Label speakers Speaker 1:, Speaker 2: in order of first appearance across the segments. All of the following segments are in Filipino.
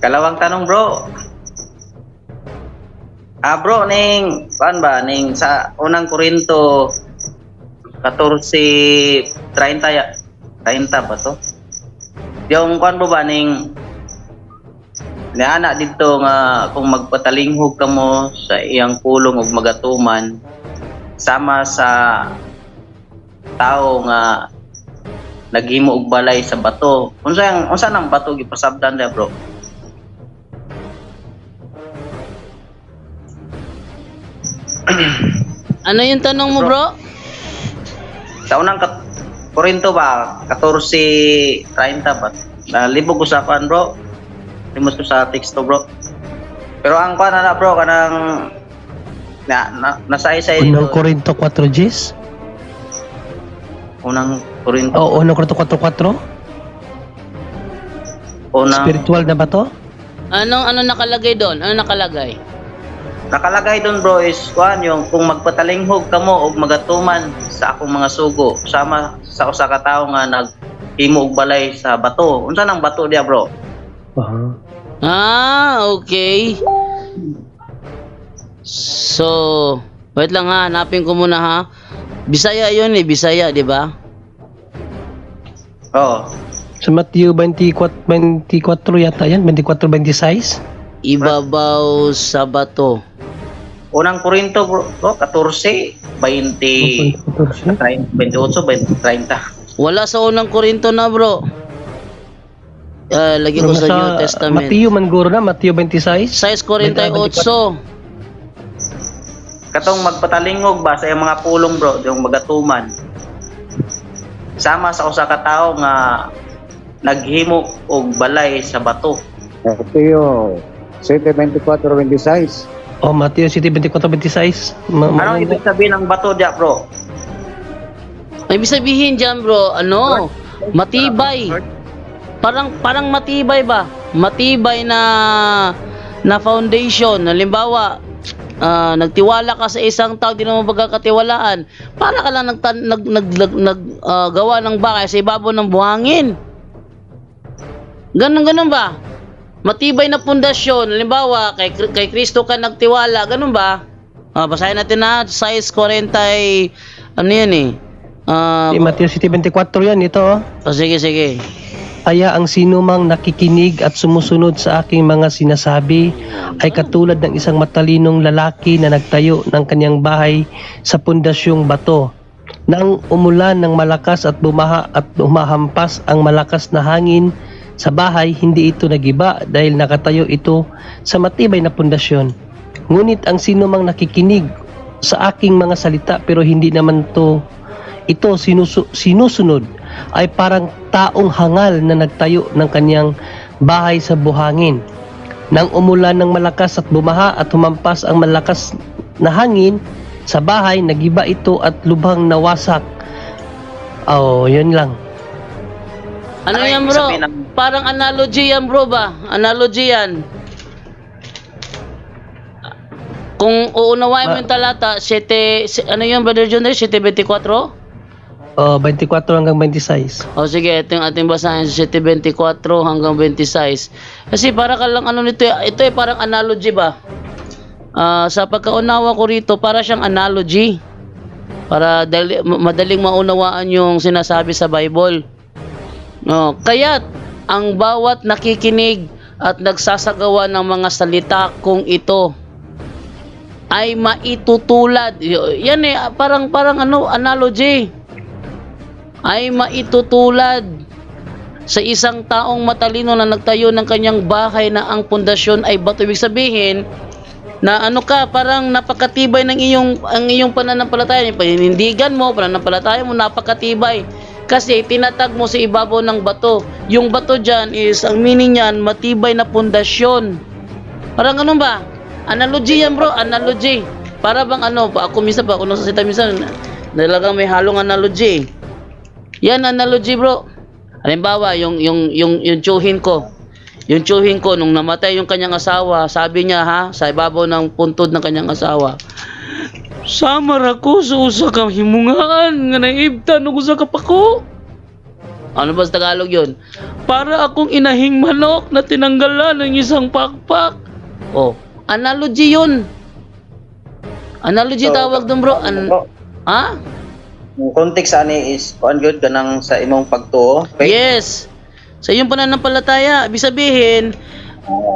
Speaker 1: Kalawang tanong bro. Bro, ning, kuan ba, ning sa unang Korinto 14:30 ya. 30 ba to? Yung kuan ba ning niana dito nga kung magpatalinghog ka mo sa iyang pulong ug magatuman sama sa tao nga naghimo og balay sa bato. Unsa nang bato gipasabdan niya, bro?
Speaker 2: Ano yung tanong mo, bro?
Speaker 1: Sa unang Korinto ba 14:30 ba? Libog usapan, bro. Limos ko sa teksto, bro. Pero ang kuan na bro kanang nasa-isay
Speaker 3: Unang Korinto 4 Gs?
Speaker 1: Unang Korinto.
Speaker 3: O, unang Korinto 4:4?
Speaker 1: Unang
Speaker 3: Spiritual na ba to?
Speaker 2: Ano nakalagay doon? Ano nakalagay?
Speaker 1: nakalagay doon bro is kuan yung kung magpatalinghog kamo og magatuman sa akong mga sugo sama sa usa ka tawo nga naghimo og balay sa bato. Unsa nang bato dia, bro?
Speaker 2: Okay. So, wait lang ha, hanapin ko muna ha. Bisaya yun eh, Bisaya, di ba?
Speaker 1: Oh.
Speaker 3: Sa Matthew 24 yata yan, 24-26?
Speaker 2: Ibabaw sa bato.
Speaker 1: Unang Korinto bro, 14, 20, 28, 30.
Speaker 2: Wala sa unang Korinto na, bro. Lagi ko sa New Testament.
Speaker 3: Matthew Manguro na, Matthew 26?
Speaker 2: 6:48.
Speaker 1: Katong magpatalingog ba sa iyang mga pulong bro, yung magatuman. Sama sa usa ka tawo nga naghimo og balay sa bato.
Speaker 4: Mateo 7:24-26.
Speaker 3: O, Matthew 7:24-26.
Speaker 1: Anong ibig sabihin ng bato dia, bro?
Speaker 2: Ibig sabihin dyan, bro, ano? Matibay. Parang matibay ba? Matibay na foundation. Halimbawa, nagtiwala ka sa isang tao, di naman pagkakatiwalaan. Para ka lang gawa ng bahay sa ibabaw ng buhangin. Ganun ba? Matibay na pundasyon. Halimbawa, kay Kristo ka nagtiwala. Ganun ba? Basahin natin na. 6:40. Ano yan eh?
Speaker 3: Matthew 7:24 yan, ito.
Speaker 2: Sige.
Speaker 3: Kaya ang sinumang nakikinig at sumusunod sa aking mga sinasabi ay katulad ng isang matalinong lalaki na nagtayo ng kanyang bahay sa pundasyong bato. Nang umulan ng malakas at bumaha at humahampas ang malakas na hangin sa bahay, hindi ito nagiba dahil nakatayo ito sa matibay na pundasyon. Ngunit ang sinumang nakikinig sa aking mga salita pero hindi naman ito sinusunod ay parang taong hangal na nagtayo ng kanyang bahay sa buhangin. Nang umulan ng malakas at bumaha at humampas ang malakas na hangin sa bahay, nagiba ito at lubhang nawasak. Yun lang.
Speaker 2: Ano yan, bro? Parang analogy yan, bro ba? Analogy yan. Kung uunawain mo yung talata, ano yun, Brother John? 7:24?
Speaker 3: 24 hanggang 26.
Speaker 2: Sige, ito yung ating basahin sa 7:24 hanggang 26. Kasi para ka lang ito ay parang analogy ba? Sa pagkaunawa ko rito, para siyang analogy. Para madaling maunawaan yung sinasabi sa Bible. Kaya't ang bawat nakikinig at nagsasagawa ng mga salita kung ito ay maitutulad. Yan eh, parang analogy. Ay maitutulad sa isang taong matalino na nagtayo ng kanyang bahay na ang pundasyon ay bato. Ibig sabihin na parang napakatibay ng iyong pananampalataya, yung paninindigan mo, pananampalataya mo napakatibay kasi tinatag mo sa ibabaw ng bato. Yung bato dyan is, ang meaning niyan, matibay na pundasyon. Parang ganun ba? Analogy yan, bro, analogy. Para bang ako nung sasita minsan, talagang may halong analogy. Yan analogy, bro. Halimbawa, yung tiyuhin ko. Yung tiyuhin ko, nung namatay yung kanyang asawa, sabi niya sa ibabaw ng puntod ng kanyang asawa, "Samar ako sa usa ka himungaan nga naibtan ug usa ka pako." Ano ba sa Tagalog yun? Para akong inahing manok na tinanggalan ng isang pakpak. Oh, analogy yun. Analogy
Speaker 1: So,
Speaker 2: tawag doon bro.
Speaker 1: bro,
Speaker 2: Ha?
Speaker 1: yung context ani is kuan gyud kanang sa imong pagtuo.
Speaker 2: Yes. Sa iyong pananampalataya, ibig sabihin,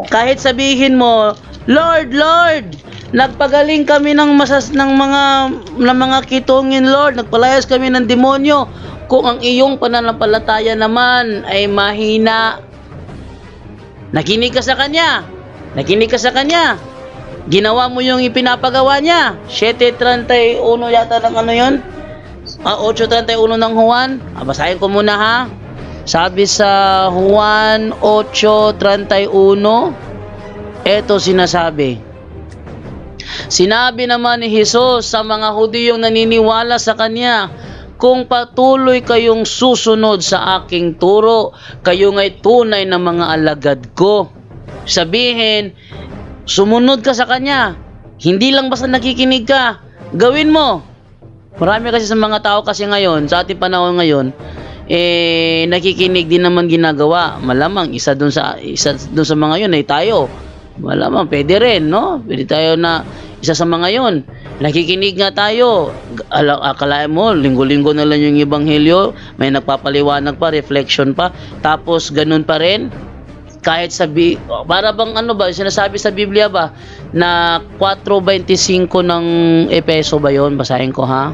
Speaker 2: kahit sabihin mo, Lord, Lord, nagpagaling kami ng mga kitungin, Lord, nagpalayas kami ng demonyo. Kung ang iyong pananampalataya naman ay mahina, nakinig ka sa kanya. Nakinig ka sa kanya. Ginawa mo yung ipinapagawa niya. 7:31 yata ng ano yun? 8:31 ng Juan. Basahin ko muna ha. Sabi sa Juan 8:31, eto sinasabi. Sinabi naman ni Jesus sa mga Hudiyong naniniwala sa Kanya, kung patuloy kayong susunod sa aking turo, kayo nga'y tunay na mga alagad ko. Sabihin, sumunod ka sa Kanya. Hindi lang basta nakikinig ka. Gawin mo. Marami kasi sa mga tao kasi ngayon, sa ating panahon ngayon, nakikinig din naman ginagawa. Malamang isa dun sa mga yun ay tayo. Malamang pwede rin, no? Pwede tayo na isa sa mga yun. Nakikinig nga tayo. Akalain mo, linggo-linggo na lang yung ebanghelyo, may nagpapaliwanag pa, reflection pa, tapos ganun pa rin. Kahit para bang ano ba, sinasabi sa Biblia ba na 4:25 ng Epeso ba yon? Basahin ko ha.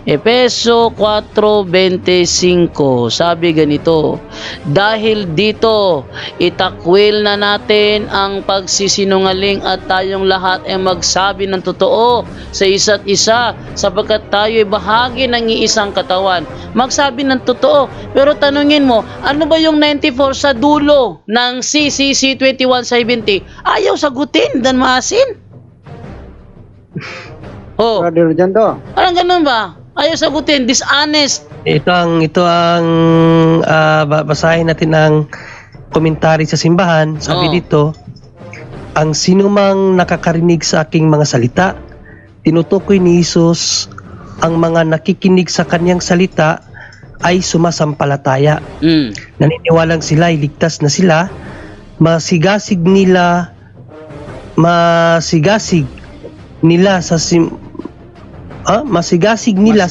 Speaker 2: Epeso 4:25, sabi ganito, dahil dito itakwil na natin ang pagsisinungaling at tayong lahat ay magsabi ng totoo sa isa't isa sapagkat tayo ay bahagi ng iisang katawan. Magsabi ng totoo. Pero tanungin mo, ano ba yung 94 sa dulo ng CCC 2170? Ayaw sagutin, dan maasin. Oh,
Speaker 4: Brother Jando.
Speaker 2: parang ganun ba? Ayaw sagutin, dishonest.
Speaker 3: Ito ang basahin natin ang komentary sa simbahan. Sabi
Speaker 2: Oo.
Speaker 3: dito, ang sinumang nakakarinig sa aking mga salita, tinutukoy ni Jesus ang mga nakikinig sa kanyang salita ay sumasampalataya. Naniniwalang sila ay ligtas na sila, masigasig nila sa
Speaker 2: Masigasig
Speaker 3: simula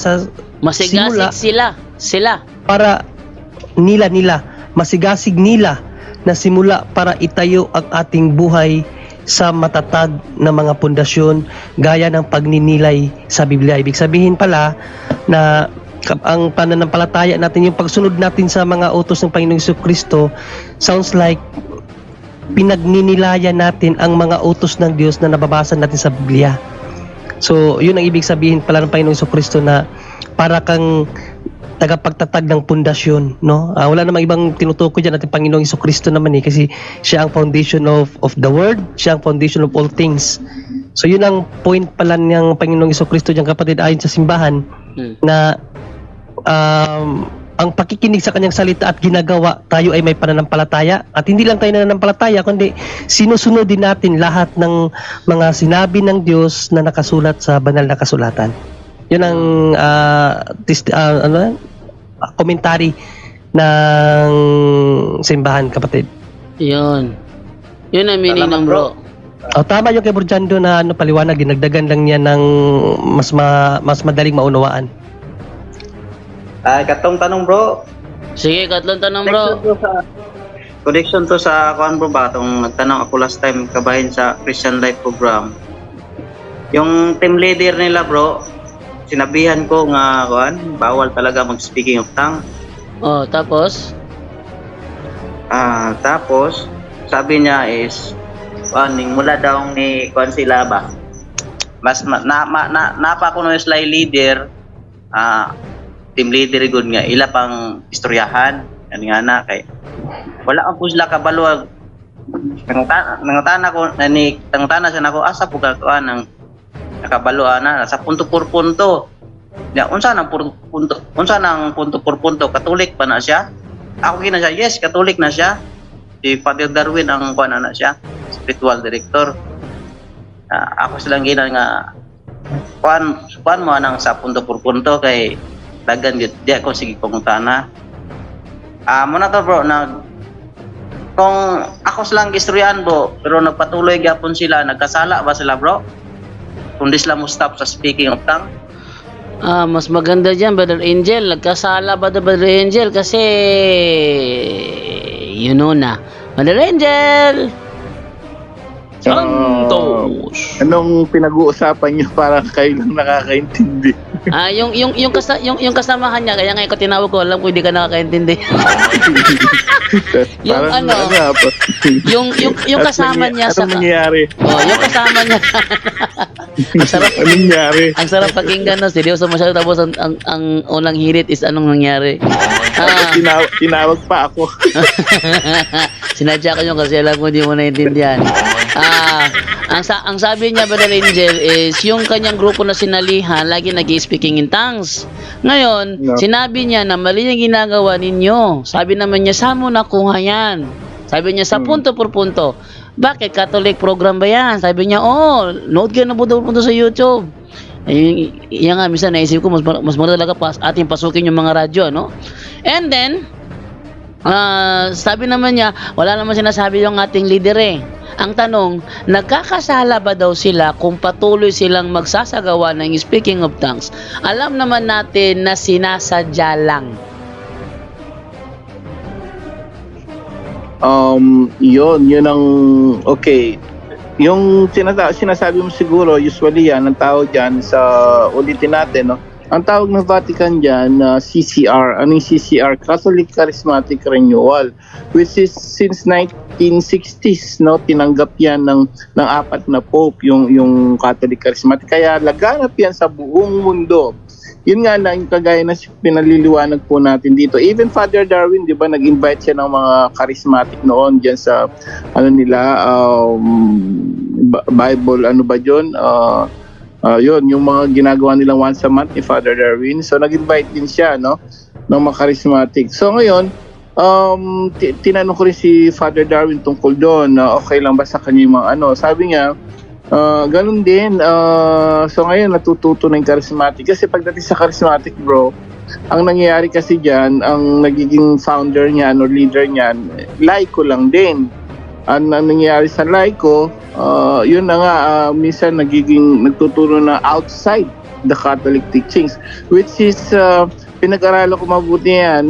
Speaker 2: sila.
Speaker 3: para masigasig nila na simula para itayo ang ating buhay sa matatag na mga pundasyon gaya ng pagninilay sa Biblia. Ibig sabihin pala na ang pananampalataya natin, yung pagsunod natin sa mga utos ng Panginoong Jesucristo, sounds like pinagninilayan natin ang mga utos ng Diyos na nababasa natin sa Biblia. So, yun ang ibig sabihin pala ng Panginoong Jesucristo, na para kang tagapagtatag ng pundasyon, no? Wala namang ibang tinutukoy diyan, ating Panginoong Jesucristo naman kasi siya ang foundation of the word, siya ang foundation of all things. So, yun ang point pala ng Panginoong Jesucristo diyan, kapatid, ayon sa simbahan, na ang pakikinig sa kanyang salita at ginagawa, tayo ay may pananampalataya. At hindi lang tayo nananampalataya, kundi sinusunod din natin lahat ng mga sinabi ng Diyos na nakasulat sa banal na kasulatan. Yun ang commentary ng simbahan, kapatid.
Speaker 2: Yun ang meaning ng bro.
Speaker 3: Tama yung kay Burjando na paliwanag, dinagdagan lang niya ng mas madaling maunawaan.
Speaker 1: Katong tanong bro.
Speaker 2: Sige, katlong tanong bro.
Speaker 1: Connection to sa kuan bro ba tong nagtanong ako last time kabahin sa Christian Life program. Yung team leader nila bro, sinabihan ko nga kuan, bawal talaga mag-speaking of tongue.
Speaker 2: Oh, tapos
Speaker 1: Tapos sabi niya is ning mula daw ni kuan sila ba. Mas napa ko no slide leader, team leader gud nga ila pang istoryahan ani nga na kay wala ang pusla kabalo nangutana ko nangutana sa nako asa pug kuan ang nakabalo ana sa punto por punto ya unsa nang punto por punto, Katolik pa na siya? Ako gina siya, yes, Katolik na siya. Si Father Darwin ang kuan na siya, spiritual director. Ako silang gina nga kuan mo nang sa punto por punto kay dagan di ako sige pangutana. Muna to bro, kung ako silang gistoryahan bro, pero nagpatuloy gyapon sila, nagkasala ba sila bro? Kung di sila mo stop sa speaking of tongue?
Speaker 2: Mas maganda dyan, Brother Angel. Nagkasala ba the Brother Angel? Kasi, you know na. Brother Angel! Santos!
Speaker 4: Anong pinag-uusapan niyo para kayo lang nakakaintindi?
Speaker 2: Yung kasamahan niya, kaya nga ko tinawag ko, alam ko hindi ka nakakaintindi. Yung
Speaker 4: Parang
Speaker 2: ano, yung kasama niya sa...
Speaker 4: Anong nangyayari?
Speaker 2: Oh, yung kasama niya. Ang sarap,
Speaker 4: Anong nangyayari?
Speaker 2: ang sarap pakinggan, no? Seryoso masyado, tapos ang unang hirit is anong nangyari.
Speaker 4: Tinawag pa ako.
Speaker 2: Sinadya ko yun kasi alam ko hindi mo naintindihan. Ang sabi niya, Brother Angel, is yung kanyang grupo na sinalihan, lagi nag-speaking in tongues. Ngayon,
Speaker 4: No.
Speaker 2: sinabi niya na mali yung ginagawa ninyo. Sabi naman niya, saan mo nakuha yan? Sabi niya, sa punto por punto. Bakit? Catholic program ba yan? Sabi niya, nood ka na punto sa YouTube. Yan nga, minsan naisip ko, mas maganda talaga ating pasukin yung mga radyo, no? And then, sabi naman niya, wala naman sinasabi yung ating leader eh. Ang tanong, nagkakasala ba daw sila kung patuloy silang magsasagawa ng speaking of tongues? Alam naman natin na sinasadya lang.
Speaker 4: Yun ang, okay. Yung sinasabi mo siguro, usually yan, ang tawag dyan sa, ulitin natin, no? Ang tawag ng Vatican dyan, CCR. Ano yung CCR? Catholic Charismatic Renewal. Which is since 1960s, no? Tinanggap yan ng apat na Pope, yung Catholic Charismatic. Kaya laganap yan sa buong mundo. Yun nga lang, yung kagaya na pinaliliwanag po natin dito. Even Father Darwin, di ba, nag-invite siya ng mga charismatic noon dyan sa, Bible, ano ba yun? Yun, yung mga ginagawa nilang once a month ni Father Darwin. So, nag-invite din siya, no? Ng mga charismatic. So, ngayon, tinanong ko rin si Father Darwin tungkol doon, na okay lang ba sa kanya yung mga ano. Sabi niya, ganun din. So, ngayon, natututo na yung charismatic. Kasi pagdating sa charismatic, bro, ang nangyayari kasi dyan, ang nagiging founder niyan or leader niyan, laiko lang din. Ang nangyayari sa laiko, yun na nga, minsan nagtuturo na outside the Catholic teachings, which is, pinag-aralan ko mabuti yan,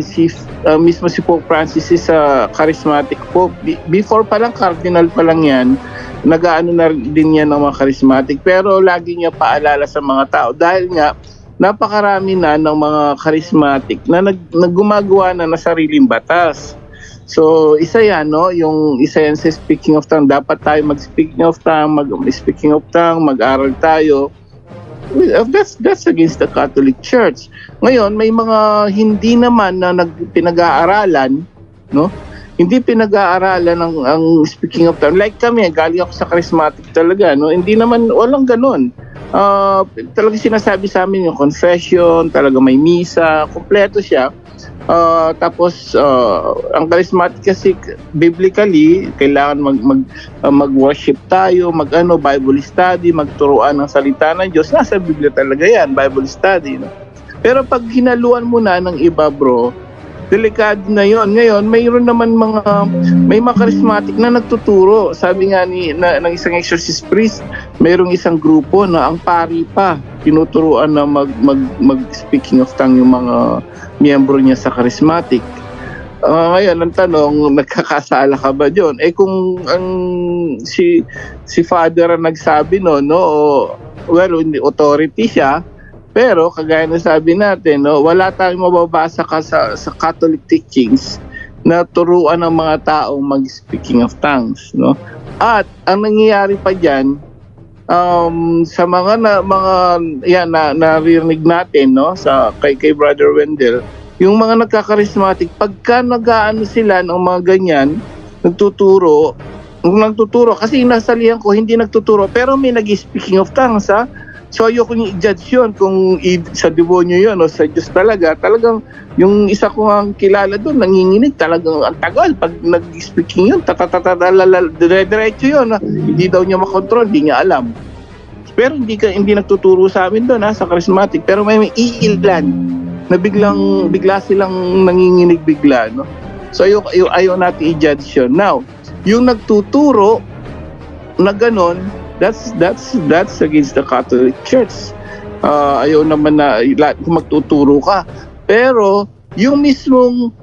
Speaker 4: mismo si Pope Francis is a charismatic Pope. Before pa lang, cardinal pa lang yan, nag-aano na din yan ng mga charismatic, pero lagi niya paalala sa mga tao, dahil nga, napakarami na ng mga charismatic na naggumagawa na ng sariling batas. So, isa yan, no? Yung isa yan sa speaking of tongue. Dapat tayo mag-speaking of tongue, mag-aral tayo. That's against the Catholic Church. Ngayon, may mga hindi naman na pinag-aaralan, no? Hindi pinag-aaralan ang speaking of tongue. Like kami, galing ako sa charismatic talaga, no? Hindi naman, walang ganun. Talaga sinasabi sa amin yung confession, talaga may misa, kompleto siya. Tapos ang charismatic kasi biblically kailangan mag-worship tayo, Bible study, magturuan ng salita ng Diyos. Nasa Biblia talaga yan, Bible study, no? Pero pag hinaluan mo na ng iba, bro, delikado na yon. Ngayon, mayroon naman may mga charismatic na nagtuturo. Sabi nga ng isang exorcist priest, mayroong isang grupo na ang pari pa tinuturuan na mag-speaking of tongue yung mga miyembro niya sa charismatic. Ngayon, ang tanong, nagkakasala ka ba dyan? Kung si Father ang nagsabi no, well, authority siya, pero kagaya na sabi natin, no, wala tayong mababasa sa Catholic teachings na turuan ng mga taong mag-speaking of tongues, no? At ang nangyayari pa diyan, sa mga naririnig natin, no, sa kay Brother Wendell, yung mga nagkakarismatic, pagka nag-aano sila ng mga ganyan, nagtuturo kasi nasalihan ko, hindi nagtuturo, pero may nag-speaking of tongues, ha? So ayoko yung i-judge yun kung sa demonyo yun o sa Diyos talagang yung isa ko ang kilala doon nanginginig talagang ang tagal pag nag-speaking yun dire-diretso yun, hindi daw niya makontrol, hindi niya alam, pero hindi nagtuturo sa amin doon, sa charismatic, pero may iilan na bigla silang nanginginig bigla, no? So ayaw natin i-judge yun. Now, yung nagtuturo na ganon, that's against the Catholic Church. Ayaw naman na kung magtuturo ka. Pero yung mismong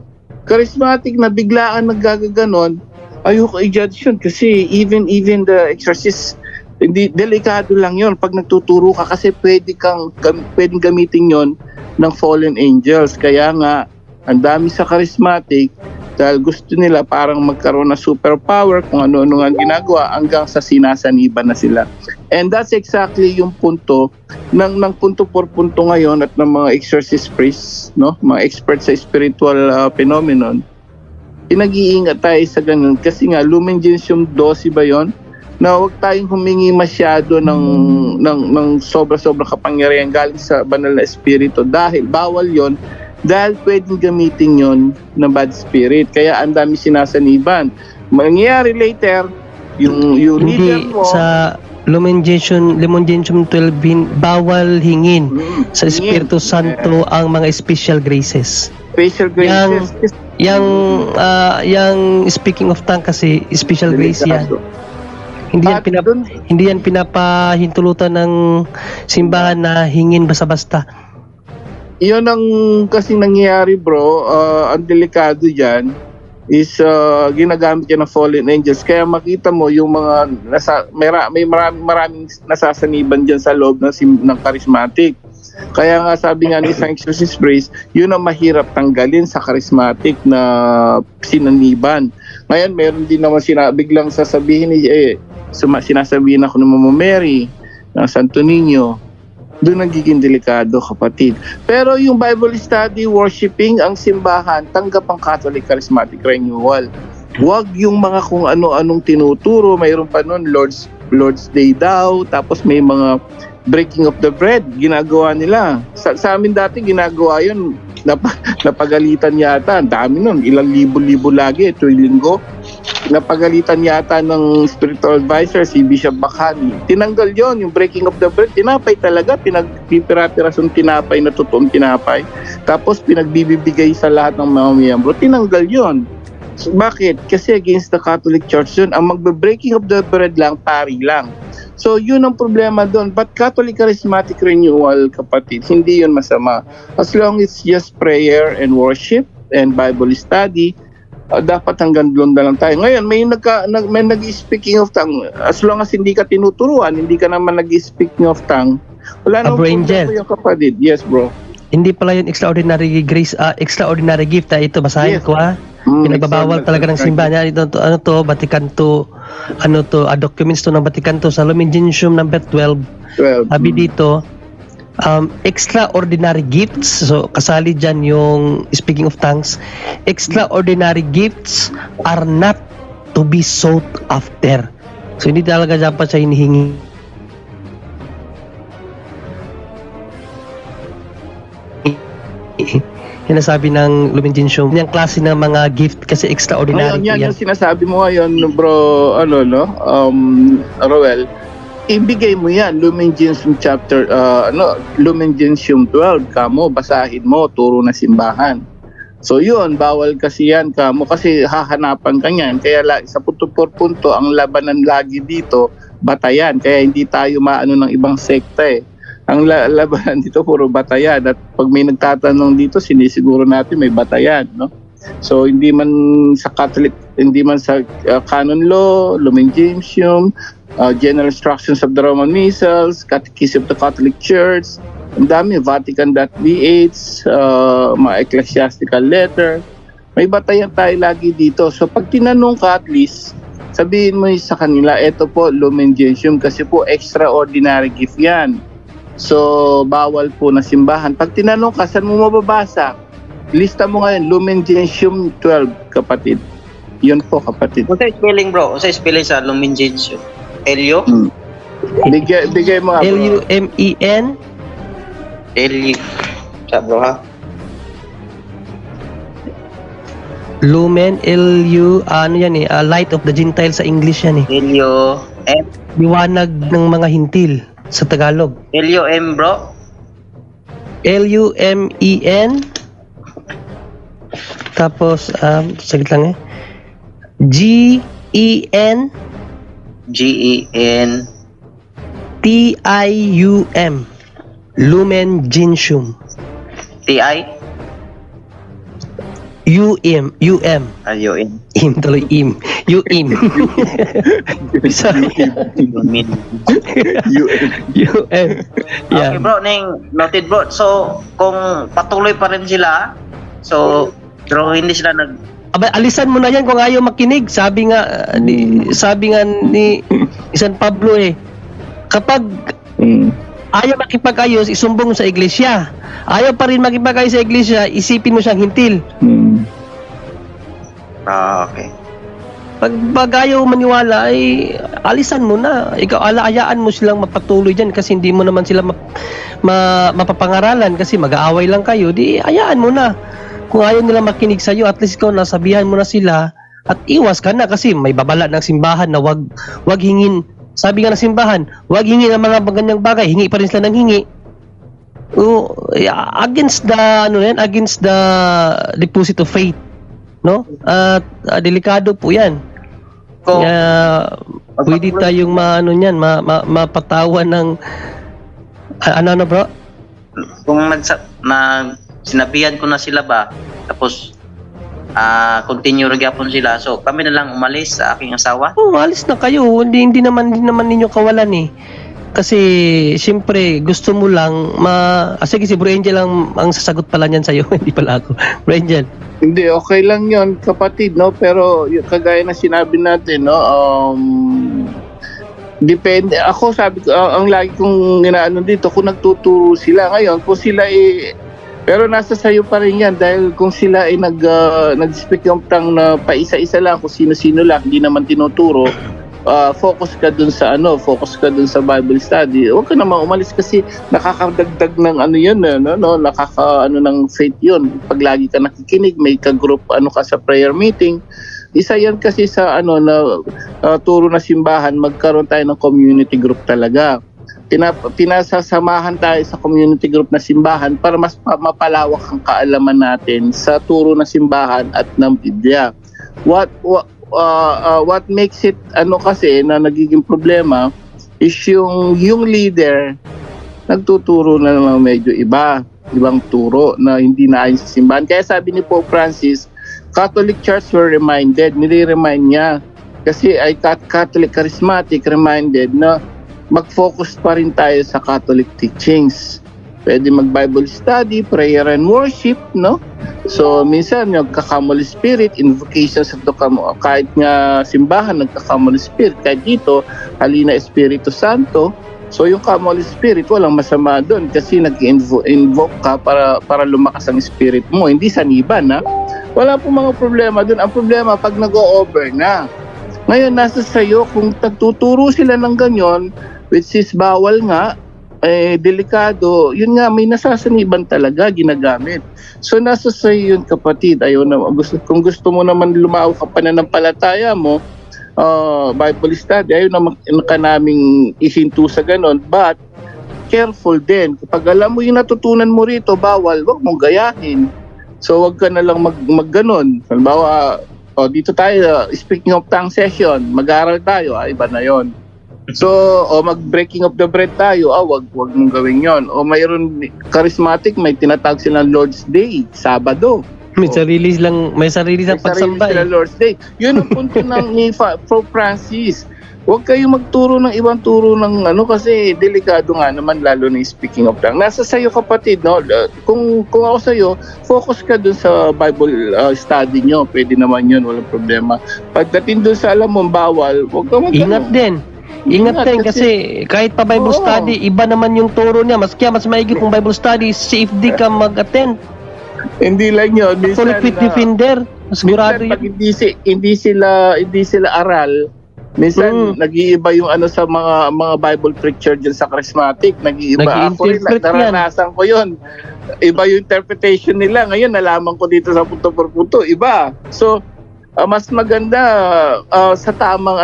Speaker 4: charismatic na biglaan naggaganon, ayoko i-judge yun kasi even the exorcist, hindi, delikado lang yun pag nagtuturo ka kasi pwedeng gamitin yon ng fallen angels. Kaya nga ang dami sa charismatic dahil gusto nila parang magkaroon ng superpower kung ano-ano ang ginagawa hanggang sa sinasaniban na sila. And that's exactly yung punto ng punto por punto ngayon at ng mga exorcist priests, no? Mga experts sa spiritual phenomenon. Pinag-iingat tayo sa ganun kasi nga Lumen Gentium 12 ba yon? Na huwag tayong humingi masyado ng sobra-sobra kapangyarihan galing sa banal na espiritu dahil bawal yon. Dahil pwedeng gamitin yon ng bad spirit. Kaya ang dami sinasaniban. Mangyayari later, yung leader
Speaker 3: Hindi
Speaker 4: mo,
Speaker 3: sa Lumen Gentium 12 bawal hingin sa Espiritu Santo ang mga special graces.
Speaker 4: special graces.
Speaker 3: Yang speaking of tongue kasi special grace yan. Hindi yan pinapahintulutan ng simbahan na hingin basta-basta.
Speaker 4: Yun ang kasing nangyayari bro, ang delikado dyan is ginagamit yan ng fallen angels. Kaya makita mo yung mga maraming nasasaniban dyan sa loob ng charismatic. Kaya nga sabi nga ni isang exorcist priest, yun ang mahirap tanggalin sa charismatic na sinaniban. Ngayon meron din naman biglang sasabihin sinasabihin ako ng Mama Mary, ng Santo Niño. Doon nagiging delikado, kapatid. Pero yung Bible study, worshiping, ang simbahan, tanggap ang Catholic Charismatic Renewal. Huwag yung mga kung ano-anong tinuturo. Mayroon pa noon, Lord's Day daw. Tapos may mga breaking of the bread, ginagawa nila. Sa amin dati, ginagawa yun. Napagalitan yata. Ang dami nun. Ilang libo-libo lagi. Tuwing linggo. Napagalitan yata ng spiritual advisor si Bishop Bakhani. Tinanggal yon yung breaking of the bread. Tinapay talaga, pinagpipira-pirasong tinapay na totoong tinapay. Tapos pinagbibigay sa lahat ng mga miyembro. Tinanggal yon. So, bakit? Kasi against the Catholic Church yun. Ang magbe-breaking of the bread lang, pari lang. So yun ang problema doon. But Catholic Charismatic Renewal, kapatid, hindi yun masama. As long as it's just prayer and worship and Bible study, dapat hanggang doon na lang tayo. Ngayon, may nag-speaking of tongue. As long as hindi ka tinuturuan, hindi ka naman nag-speaking of tongue, wala nang problema yung kapatid. Yes, bro.
Speaker 3: Hindi pala yun extraordinary grace, extraordinary gift. Ito, basahin ko ha. Pinagbabawal talaga ng simbahan. Ito, Vatican II, documents to ng Vatican II sa Lumen Gentium number 12. Sabi dito, extraordinary gifts, so kasali dyan yung speaking of tongues. Extraordinary gifts are not to be sought after. So hindi talaga dapat siya hinihingi. Yan nasabi ng Lumen Gentium, yung klase ng mga gift kasi extraordinary.
Speaker 4: Yan yung sinasabi mo ngayon, bro, Roel. Ibigay mo yan, Lumen Gentium chapter, Lumen Gentium 12, kamo, basahin mo, turo na simbahan. So yun, bawal kasi yan, kamo, kasi hahanapan ka yan. Kaya sa punto por punto, ang labanan lagi dito, batayan. Kaya hindi tayo maano ng ibang sekta eh. Ang labanan dito, puro batayan. At pag may nagtatanong dito, sinisiguro natin may batayan, no? So hindi man sa Catholic, hindi man sa canon law, Lumen Gentium, General Instructions of the Roman Missals, Catechism of the Catholic Church, ang dami, Vatican.vh, mga ecclesiastical letter, may batayan tayo lagi dito. So pag tinanong ka at least, sabihin mo sa kanila, eto po Lumen Gentium kasi po extraordinary gift yan. So bawal po na simbahan. Pag tinanong ka, saan mo mababasa? Lista mo ngayon, Lumen Gentium 12, kapatid. Yun po, kapatid.
Speaker 1: Kung sa spelling bro, kung sa spelling sa Lumen Gentium. Elio?
Speaker 4: Bigay mo nga, bro.
Speaker 3: Lumen.
Speaker 1: Elio. Sa bro ha?
Speaker 3: Lumen, ano yan eh, light of the Gentiles sa English yan eh.
Speaker 1: Elio M.
Speaker 3: Liwanag ng mga hintil sa Tagalog.
Speaker 1: Elio M bro?
Speaker 3: Lumen Tapos, saglit lang G-E-N
Speaker 1: G-E-N
Speaker 3: T-I-U-M. Lumen Gentium.
Speaker 1: T-I
Speaker 3: U-M. U-M.
Speaker 1: U-N
Speaker 3: Im tuloy, im. U-im. Sorry.
Speaker 1: Lumen.
Speaker 4: UN.
Speaker 3: U-M.
Speaker 1: Okay
Speaker 3: Yan.
Speaker 1: bro, noted bro. So, kung patuloy pa rin sila, so, pero hindi sila
Speaker 3: Aba, alisan mo na yan kung ayaw makinig. Sabi nga ni San Pablo kapag ayaw makipag-ayos, isumbong sa iglesia. Ayaw pa rin makipag-ayos sa iglesia, isipin mo siyang hintil.
Speaker 1: okay.
Speaker 3: Pag ayaw maniwala, ay alisan mo na. Ikaw, alaayaan mo silang mapatuloy dyan kasi hindi mo naman sila mapapangaralan kasi mag-aaway lang kayo. Di, ayaan mo na. Kung ayaw nila makinig sa'yo, at least ikaw nasabihan mo na sila at iwas ka na kasi may babala ng simbahan na wag hingin. Sabi nga ng simbahan, wag hingi ng mga ganyang bagay, hingi pa rin sila ng hingi. Against the deposit of faith, no? At delikado po 'yan.
Speaker 1: Kung,
Speaker 3: Pwede tayong mapatawan ng ano bro?
Speaker 1: kung sinabihan ko na sila ba, tapos continue rin yapon sila, so kami na lang umalis sa aking asawa.
Speaker 3: Alis na kayo. Hindi naman ninyo kawalan Kasi siyempre gusto mo lang sige si Bro Angel ang sasagot pala niyan sa'yo, hindi pala ako. Bro Angel.
Speaker 4: Hindi, okay lang yon kapatid, no? Pero kagaya na sinabi natin, no? Depende. Ako sabi ko, ang lagi kong inaano dito, kung nagtuturo sila ngayon, kung sila pero nasa sayo pa rin yan dahil kung sila ay nag-speak yung tang na paisa-isa lang kung sino-sino lang, hindi naman tinuturo, focus ka dun sa Bible study. Huwag ka naman umalis kasi nakakadagdag ng ng faith yun. Pag lagi ka nakikinig, may ka-group ka sa prayer meeting. Isa yan kasi sa turo na simbahan, magkaroon tayo ng community group talaga. Pinasasamahan tayo sa community group na simbahan para mas mapalawak ang kaalaman natin sa turo na simbahan at ng Biblia. What makes it kasi na nagiging problema is yung leader nagtuturo na naman medyo ibang turo na hindi na ayon sa simbahan. Kaya sabi ni Pope Francis, Catholic Church were nire-remind niya kasi ay Catholic Charismatic reminded na mag-focus pa rin tayo sa Catholic teachings. Pwede mag-Bible study, prayer and worship, no? So, minsan, nagkakamoli spirit, invocations of the kahit nga simbahan, nagkakamoli spirit. Kahit dito, halina Espiritu Santo. So, yung kamoli spirit, walang masama doon kasi nag-invoke ka para lumakas ang spirit mo. Hindi saniban, ha? Wala po mga problema doon. Ang problema, pag nag-o-over na. Ngayon, nasa sayo, kung nagtuturo sila ng ganyan, which is bawal nga, delikado, yun nga, may nasasaniban talaga, ginagamit. So, nasa sa'yo yun, kapatid. Kung gusto mo naman lumawak ka pananampalataya mo, Bible study, ayaw naman ka naming ihinto sa ganon. But, careful din. Kapag alam mo yung natutunan mo rito, bawal, wag mong gayahin. So, wag ka na lang magganon. Halimbawa, dito tayo, speaking of tongue session, mag-aaral tayo, iba na yon. So, mag-breaking of the bread tayo, wag mong gawin yon. O mayroon charismatic, may tinatawag silang Lord's Day, Sabado.
Speaker 3: May sarili lang pagsamba
Speaker 4: sila Lord's Day. Yun ang punto ni Pope Francis. Huwag kayong magturo ng ibang turo ng kasi delikado nga naman lalo na speaking of tongue. Nasa sayo kapatid, no? Kung ako sayo, focus ka dun sa Bible study nyo. Pwede naman yun, walang problema. Pagdating dun sa alam mong bawal, huwag ka
Speaker 3: Ingat din kasi kahit pa Bible study, iba naman yung turo niya. Mas maigi kung Bible study, safe di ka mag-attend.
Speaker 4: Hindi lang yun.
Speaker 3: Solid with defender. Sigurado
Speaker 4: yun. Pag
Speaker 3: yun.
Speaker 4: hindi sila aral, minsan nag-iiba yung sa mga Bible preacher dyan sa charismatic. Nag-iiba. Ako rin, naranasan ko yun. Iba yung interpretation nila. Ngayon, nalaman ko dito sa punto por punto. Iba. So, mas maganda sa tamang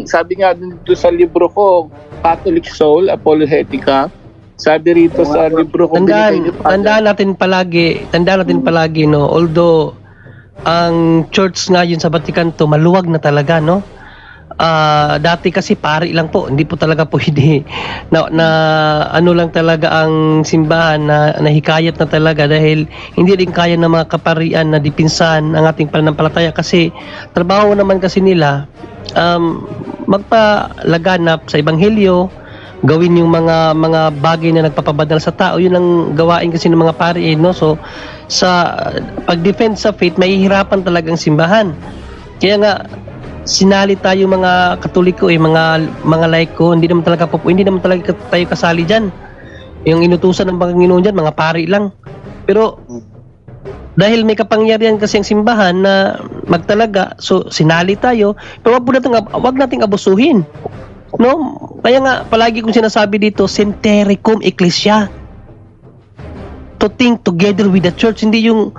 Speaker 4: sabi nga dito sa libro ko, Catholic Soul, Apologetica, Sabi rito sa libro kung binigay ni Father.
Speaker 3: Tandaan natin palagi, no, although ang church ngayon sa Vatican to maluwag na talaga, no. Dati kasi pari lang po, hindi po talaga pwede na ano lang talaga ang simbahan na nahikayat na talaga dahil hindi rin kaya ng mga kaparian na dipinsan ang ating pananampalataya kasi trabaho naman kasi nila magpalaganap sa ebanghelyo, gawin yung mga bagay na nagpapabanal sa tao. Yun ang gawain kasi ng mga pari, no. So sa pag-defend sa faith, mahihirapan talagang simbahan. Kaya nga sinali tayo mga Katoliko, mga laiko, hindi naman talaga tayo kasali diyan. Yung inutusan ng Panginoon diyan, mga pari lang. Pero dahil may kapangyarihan kasi ang simbahan na magtalaga, so sinali tayo, pero wag nating abusuhin. No? Kaya nga palagi kong sinasabi dito, Centericum Ecclesia. To think together with the church, hindi yung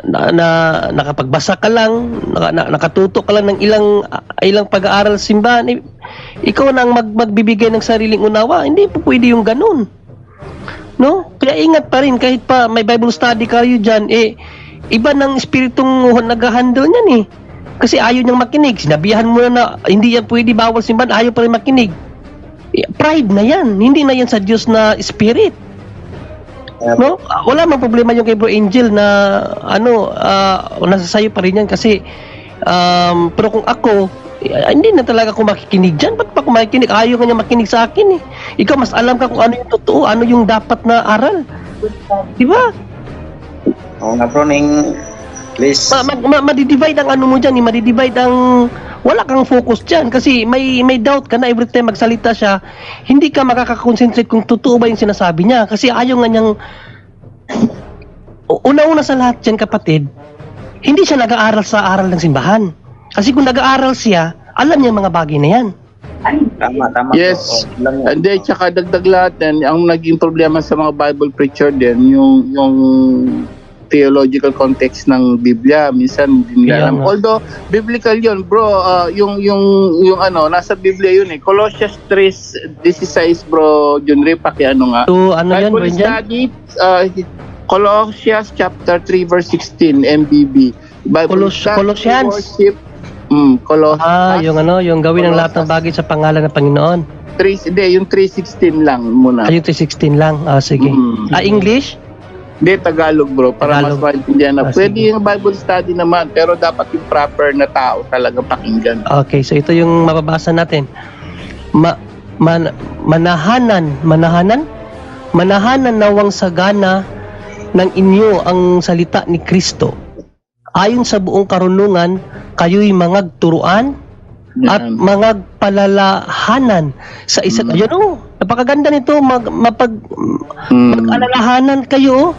Speaker 3: nakapagbasa ka lang, nakatuto ka lang ng ilang pag-aaral sa simbahan, ikaw na ang magbibigay ng sariling unawa. Hindi po pwede yung ganun. No? Kaya ingat pa rin, kahit pa may Bible study kayo dyan, iba ng espiritong nag-handle niyan eh. Kasi ayaw niyang makinig. Sinabihan mo na hindi yan pwede, bawal simbahan, ayaw pa rin makinig. Pride na yan. Hindi na yan sa Diyos na spirit. No? Wala mang problema yung kay Bro Angel na nasa sayo pa rin yan kasi pero kung ako, hindi na talaga ako makikinig dyan. Ba't pa ako makikinig? Ayaw ka niya makinig sa akin eh. Ikaw mas alam ka kung ano yung totoo, ano yung dapat na aral. Diba?
Speaker 1: Oo nga bro, ning please.
Speaker 3: Madidivide ang ano mo dyan, madidivide ang wala kang focus dyan kasi may doubt ka na every time magsalita siya, hindi ka makakakonsentrate kung totoo ba yung sinasabi niya kasi ayaw nga niyang una-una sa lahat dyan kapatid, hindi siya nag-aaral sa aral ng simbahan kasi kung nag-aaral siya, alam niya mga bagay na yan.
Speaker 1: Tama.
Speaker 4: Yes.
Speaker 1: Bro.
Speaker 4: Hindi, tsaka dagdag lahat yan, ang naging problema sa mga Bible preacher din, yung theological context ng Biblia, minsan hindi nila alam. Although biblical 'yon, bro, yung nasa Biblia 'yun eh. Colossians 3:16, bro, John Ray, pakiano nga.
Speaker 3: So ano yan,
Speaker 4: Bible study, Colossians chapter 3 verse 16 MBB. Bible study,
Speaker 3: Colossians.
Speaker 4: worship,
Speaker 3: yung gawin ang lahat ng bagay sa pangalan ng Panginoon.
Speaker 4: Yung 3:16 lang muna.
Speaker 3: Yung 3:16 lang. Sige. English?
Speaker 4: Hindi, Tagalog bro, para
Speaker 3: Tagalog.
Speaker 4: mas maintindihan na. Pwede
Speaker 3: Sige.
Speaker 4: yung Bible study naman, pero dapat yung proper na tao talaga pakinggan.
Speaker 3: Okay, so ito yung mababasa natin. Manahanan nawang sagana ng inyo ang salita ni Kristo. Ayon sa buong karunungan, kayo'y mangagturuan at mangagpalalahanan sa isa't napakaganda nito, mag-alalahanan kayo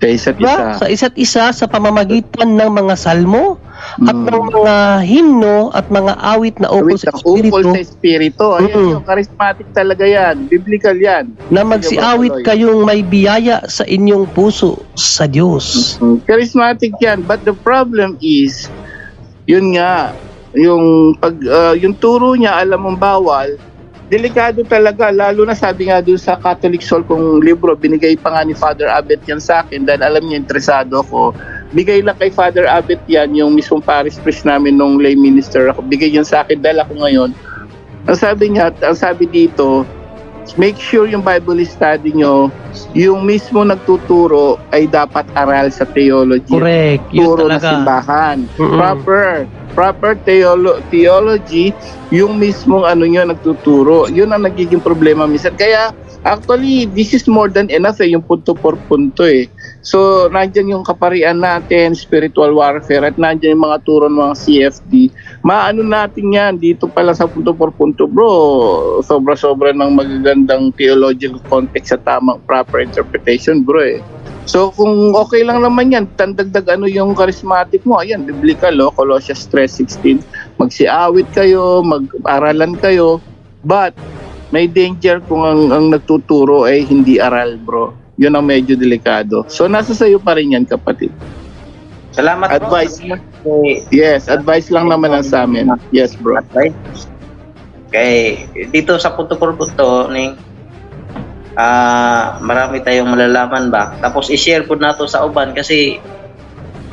Speaker 4: Sa isa't isa.
Speaker 3: sa isa't isa sa pamamagitan ng mga salmo at ng mga himno at mga awit na ukol sa
Speaker 4: Ukol sa
Speaker 3: Espiritu
Speaker 4: Espiritu. Ayan yung charismatic talaga yan. Biblical yan.
Speaker 3: na magsiawit kayong may biyaya sa inyong puso sa Diyos.
Speaker 4: Charismatic yan. But the problem is, yun nga, yung turo niya, alam mong bawal, delikado talaga, lalo na sabi nga doon sa Catholic Soul kong libro, binigay pa nga ni Father Abet yan sa akin dahil alam niya interesado ako. Bigay lang kay Father Abet yan, yung mismong parish priest namin nung lay minister ako. Bigay yun sa akin dahil ako ngayon. Ang sabi dito, make sure yung Bible study nyo, yung mismo nagtuturo ay dapat aral sa theology.
Speaker 3: Correct. Yun
Speaker 4: Turo na
Speaker 3: talaga.
Speaker 4: simbahan. Proper theology, yung mismong nagtuturo. Yun ang nagiging problema minsan. Kaya actually, this is more than enough yung punto por punto eh. So, nandyan yung kaparian natin, spiritual warfare, at nandyan yung mga turo ng mga CFD. Maano natin yan, dito pala sa punto por punto, bro. Sobra-sobra ng magagandang theological context sa tamang proper interpretation, bro eh. So, kung okay lang naman yan, tandagdag yung charismatic mo, ayan, biblical, Colossians 3:16. Magsiawit kayo, mag-aralan kayo, but may danger kung ang nagtuturo ay hindi aral, bro. Yun ang medyo delikado. So, nasa sayo pa rin yan, kapatid.
Speaker 1: Salamat
Speaker 4: Advice.
Speaker 1: bro.
Speaker 4: Yes, advice lang naman ang sa amin. Yes, bro.
Speaker 1: Okay. Dito sa punto por punto, marami tayong malalaman ba. Tapos i-share po nato sa uban kasi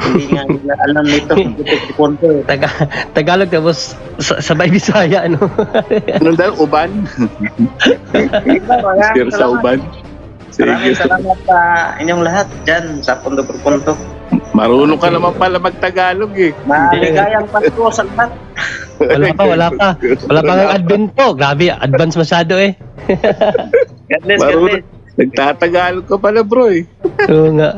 Speaker 1: hindi nga nila alam nito. Punto eh.
Speaker 3: Tagalog tapos sabay Bisaya, ano?
Speaker 4: Ano daw, uban? Share sa uban.
Speaker 1: Maraming
Speaker 4: Sige.
Speaker 1: salamat sa inyong lahat dyan sa punto por punto.
Speaker 4: Marunong ka naman pala mag-Tagalog eh.
Speaker 1: Maligayang Pasko sa lahat.
Speaker 3: Wala pa kang advent po. Grabe, advance masyado eh.
Speaker 1: God bless, God
Speaker 4: Marunong.
Speaker 1: bless.
Speaker 4: Nagtatagalog ka pala bro eh.
Speaker 3: Oo nga.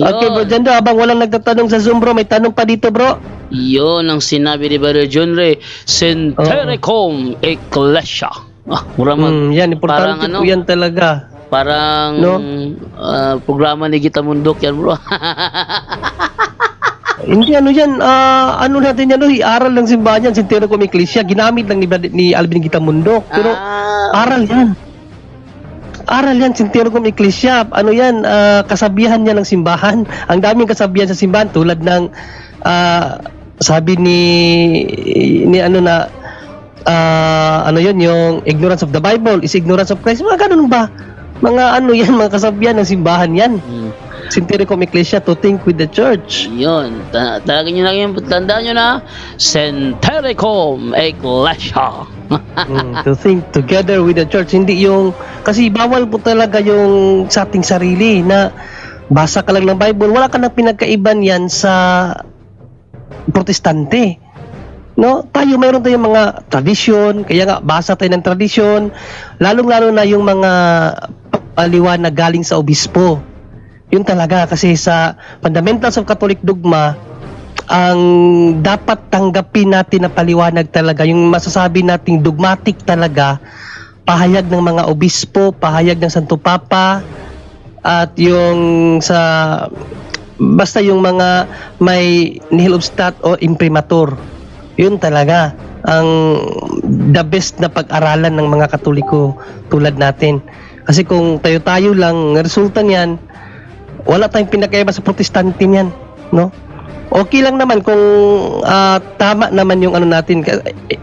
Speaker 3: Okay bro, dyan daw, habang walang nagtatanong sa Zoom bro, may tanong pa dito bro.
Speaker 2: Yun ang sinabi ni Brother John Ray, Centericum Ecclesia. Mura
Speaker 3: Yan, importante
Speaker 2: parang
Speaker 3: po yan talaga.
Speaker 2: Parang
Speaker 3: No?
Speaker 2: programa ni Gita Mundok yan, bro.
Speaker 3: Hindi ano yan, ano natin yan, aral ng simbahan yan, Centericum Ecclesia, ginamit lang ni Alvin Gitamundok. Pero aral yan. Aral yan, Centericum Ecclesia. Ano yan, kasabihan yan ng simbahan. Ang daming kasabihan sa simbahan tulad ng sabi ni ano na ano yun, yung ignorance of the Bible is ignorance of Christ. Mga ganun ba? Mga ano yan, mga kasabihan ng simbahan yan. Centericum Ecclesia, to think with the church.
Speaker 2: Yun, talagang nyo lang yun, tandaan nyo na, Centericum Ecclesia.
Speaker 3: To think together with the church. Hindi yung, kasi bawal po talaga yung sa ating sarili na basa ka lang ng Bible. Wala ka nang pinagkaiban yan sa protestante. No? Tayo, mayroon tayong mga tradisyon, kaya nga basa tayo ng tradisyon, lalong-lalo na yung mga paliwanag galing sa obispo. Yun talaga, kasi sa Fundamentals of Catholic Dogma, ang dapat tanggapin natin na paliwanag talaga, yung masasabi nating dogmatic talaga, pahayag ng mga obispo, pahayag ng Santo Papa, at yung sa basta yung mga may nihil obstat o imprimatur. Yun talaga ang the best na pag-aralan ng mga Katoliko tulad natin. Kasi kung tayo-tayo lang, resulta niyan, wala tayong pinakaiba sa protestante niyan, no? Okay lang naman kung tama naman yung ano natin.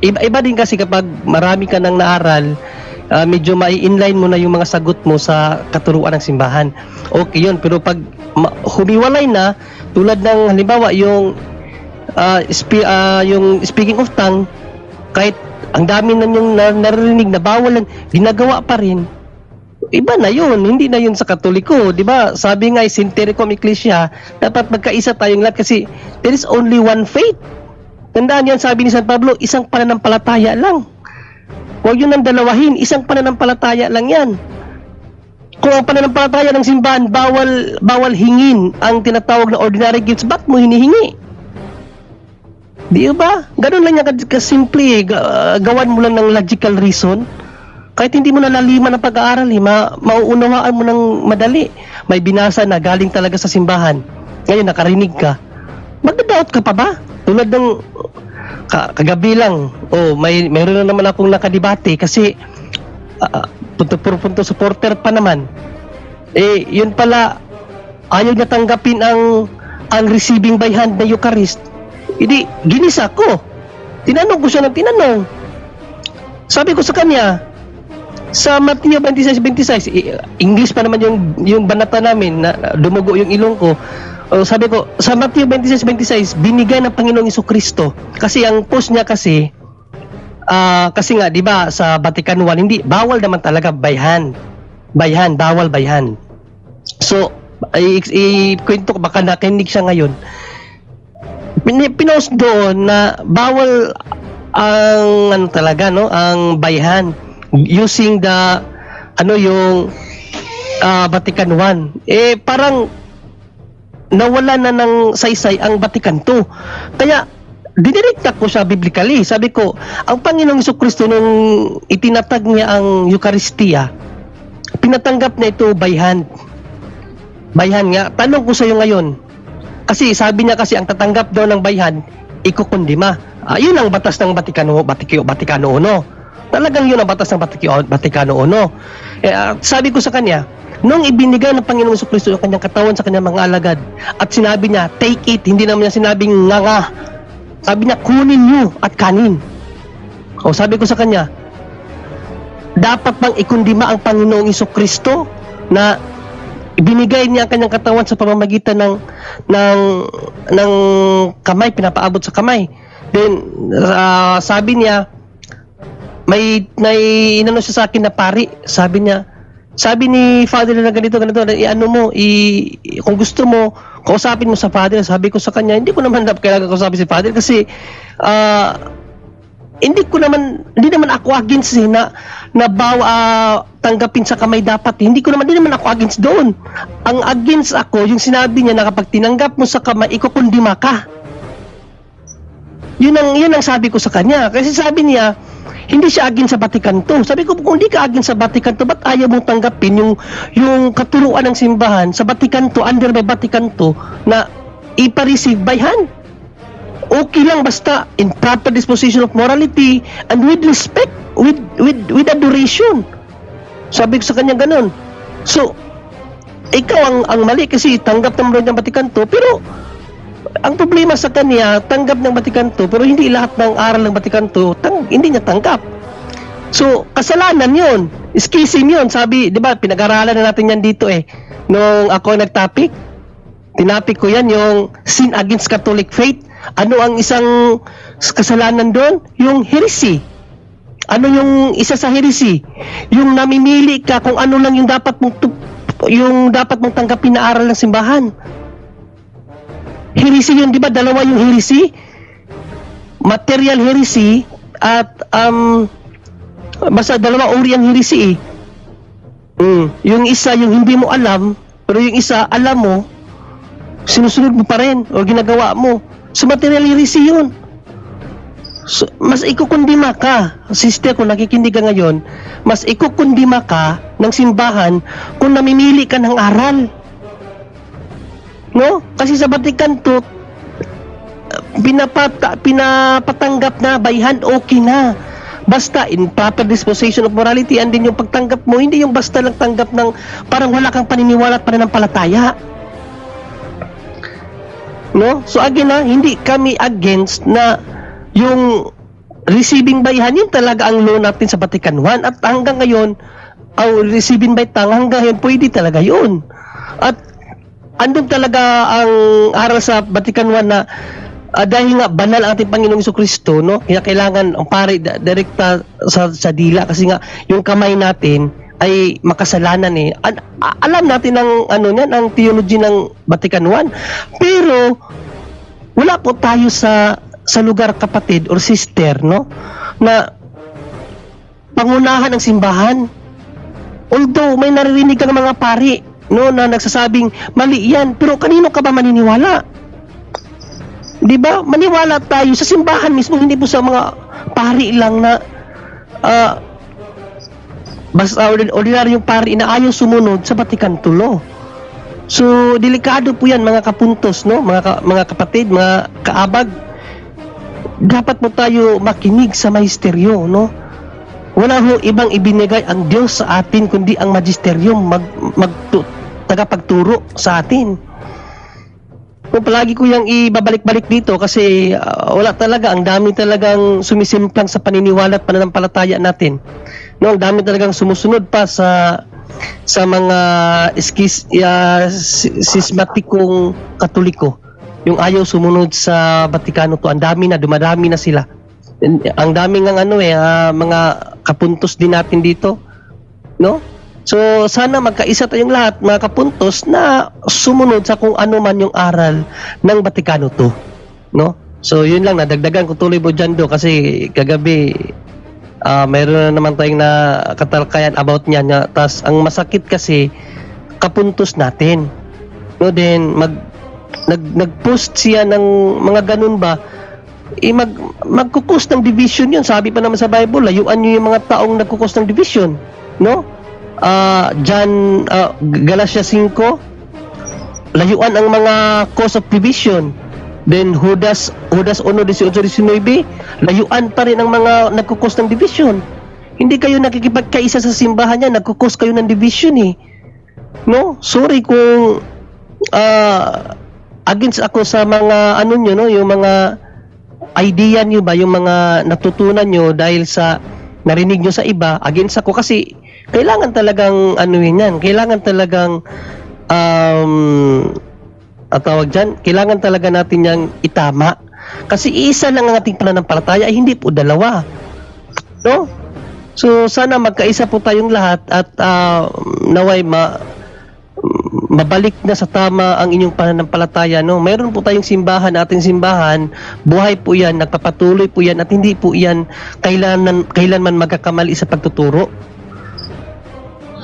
Speaker 3: Iba din kasi kapag marami ka nang naaral, medyo mai-inline mo na yung mga sagot mo sa katuruan ng simbahan. Okay yun, pero pag humiwalay na, tulad ng halimbawa yung yung speaking of tongue, kahit ang dami na yung narinig na bawalan, ginagawa pa rin. Iba na yun, hindi na yun sa Katoliko, di ba? Sabi nga, Centericum Ecclesia, dapat magkaisa tayong lahat kasi there is only one faith. Tandaan yan, sabi ni San Pablo, isang pananampalataya lang. Huwag yun nang dalawahin, isang pananampalataya lang yan. Kung ang pananampalataya ng simbahan, bawal hingin ang tinatawag na ordinary gifts, ba't mo hinihingi? Di ba? Ganun lang yan kasimple eh. Gawan mo lang ng logical reason. Kahit hindi mo nalaliman ng pag-aaral mauunawaan mo ng madali. May binasa na galing talaga sa simbahan. Ngayon nakarinig ka. Magda-doubt ka pa ba? Tulad ng kagabi lang. Mayroon na naman akong nakadebate kasi punto supporter pa naman. Yun pala ayaw niya tanggapin ang receiving by hand na Eucharist. Hindi, ginisa ko. Tinanong ko siya ng tinanong. Sabi ko sa kanya, sa Mateo 26:26, English pa naman yung banata namin na dumugo yung ilong ko. Sabi ko, sa Mateo 26:26, binigay ng Panginoong Jesucristo. Kasi ang post niya kasi nga, di ba, sa Vatican I, hindi, bawal naman talaga by hand. By hand, bawal by hand. So, ikwento ko, baka nakinig siya ngayon. Pinost doon na bawal ang talaga, no, ang by hand using the yung Vatican I. Parang nawala na ng saysay ang Vatican II. Kaya dinirekta ko siya biblically. Sabi ko, ang Panginoong Jesucristo nung itinatag niya ang Eucharistia, pinatanggap na ito by hand. By hand nga. Tanong ko sa iyo ngayon, kasi sabi niya kasi ang tatanggap daw ng by hand, ikukundima. Yun ang batas ng Vaticano I. Talagang yun ang batas ng Vaticano I. Sabi ko sa kanya, nung ibinigay ng Panginoong Jesucristo ang kanyang katawan sa kanyang mga alagad, at sinabi niya, take it, hindi naman niya sinabing nga. Sabi niya, kunin niyo at kanin. Sabi ko sa kanya, dapat bang ikundima ang Panginoong Kristo na ibinigay niya ang kanyang katawan sa pamamagitan ng kamay, pinapaabot sa kamay. Then sabi niya, may inano siya sa akin na pari. Sabi ni Father na ganito, ano mo, kung gusto mo, kausapin mo sa Father. Sabi ko sa kanya, hindi ko naman kailangan kausapin si Father kasi hindi naman ako against na tanggapin sa kamay dapat. Hindi naman ako against doon. Ang against ako, yung sinabi niya na kapag tinanggap mo sa kamay, ikukundima ka. Yun ang sabi ko sa kanya. Kasi sabi niya, hindi siya against sa Vatican II. Sabi ko, kung hindi ka against sa Vatican II, ba't ayaw mong tanggapin yung katuruan ng simbahan sa Vatican II, under by Vatican II, na ipa-receive by hand? Okay lang basta in proper disposition of morality and with respect, with adoration. Sabi ko sa kanya ganun. So, ikaw ang mali kasi tanggap naman ng Vatican II, pero ang problema sa kanya, tanggap ng Vatican II, pero hindi lahat ng aral ng Vatican II, hindi niya tanggap. So, kasalanan yun. Schism yun. Sabi, di ba, pinag-aralan na natin yan dito nung ako nag-topic, tinapik ko yan, yung sin against Catholic faith. Ano ang isang kasalanan doon? Yung heresy. Ano yung isa sa heresy? Yung namimili ka kung ano lang yung dapat mong tanggapin na aral ng simbahan. Heresy yun, di ba? Dalawa yung heresy. Material heresy at basta dalawa uri ang heresy Yung isa, yung hindi mo alam, pero yung isa, alam mo, sinusunod mo pa rin o ginagawa mo. So, material heresy yun. So, mas ikukundima ka, sister, kung nakikinig ka ngayon, mas ikukundima ka ng simbahan kung namimili ka ng aral. No? Kasi sa Vatican II, pinapatanggap na by hand, okay na. Basta in proper disposition of morality, and din yung pagtanggap mo, hindi yung basta lang tanggap ng parang wala kang paniniwala at pananampalataya. No? So again hindi kami against na yung receiving by hand, yun talaga ang law natin sa Vatican I, at hanggang ngayon, receiving by tongue, hanggang ngayon pwede talaga yun. At andun talaga ang aral sa Vatican I na dahil nga banal ang ating Panginoong Jesucristo, no? Kaya kailangan ang pare direkta sa dila kasi nga yung kamay natin ay makasalanan alam natin ang theology ng Vatican I. Pero wala po tayo sa lugar, kapatid or sister, no, na pangunahan ng simbahan. Although may naririnig kang mga pari, no, na nagsasabing mali yan, pero kanino ka ba maniniwala? Di ba? Maniwala tayo sa simbahan mismo, hindi po sa mga pari lang na basta ordinaryong pari na ayaw sumunod sa Vatican II law. So, delikado po yan mga kapuntos, no? Mga kapatid, mga kaabag. Dapat mo tayo makinig sa mahisteryo, no? Wala ho ibang ibinigay ang Diyos sa atin kundi ang magisteryum tagapagturo sa atin. Kung palagi ko yung ibabalik-balik dito kasi wala talaga, ang dami talagang sumisimplang sa paniniwala at pananampalataya natin. No, ang dami talagang sumusunod pa sa mga sismatikong Katoliko. Yung ayaw sumunod sa Vatikano to, ang dami na, dumadami na sila. Ang dami ng mga kapuntos din natin dito, no? So sana magkaisa tayong lahat, mga kapuntos, na sumunod sa kung ano man yung aral ng Vatikano to, no? So yun lang, nadagdagan ko tuloy po dyan do kasi kagabi mayroon na naman tayong na katalkayan about niya. Tas ang masakit kasi kapuntos natin, no? Then nag-post siya ng mga ganun ba, magkukos ng division yun. Sabi pa naman sa Bible, layuan nyo yung mga taong nagkukos ng division, no? Galatia 5, layuan ang mga cause of division. Then Judas 1:18-19, layuan pa rin ang mga nagkukos ng division. Hindi kayo nakikipagkaisa sa simbahan niya, nagkukos kayo ng division no? Sorry kung against ako sa mga no, yung mga idea nyo ba, yung mga natutunan nyo dahil sa narinig nyo sa iba, against ako, kasi kailangan talagang yan, kailangan talagang ang tawag dyan, kailangan talaga natin yang itama. Kasi isa lang ang ating pananampalataya, ay hindi po dalawa. No? So sana magkaisa po tayong lahat at naway mabalik na sa tama ang inyong pananampalataya. No? Mayroon po tayong simbahan, ating simbahan, buhay po yan, nagpapatuloy po yan, at hindi po yan kailanman magkakamali sa pagtuturo.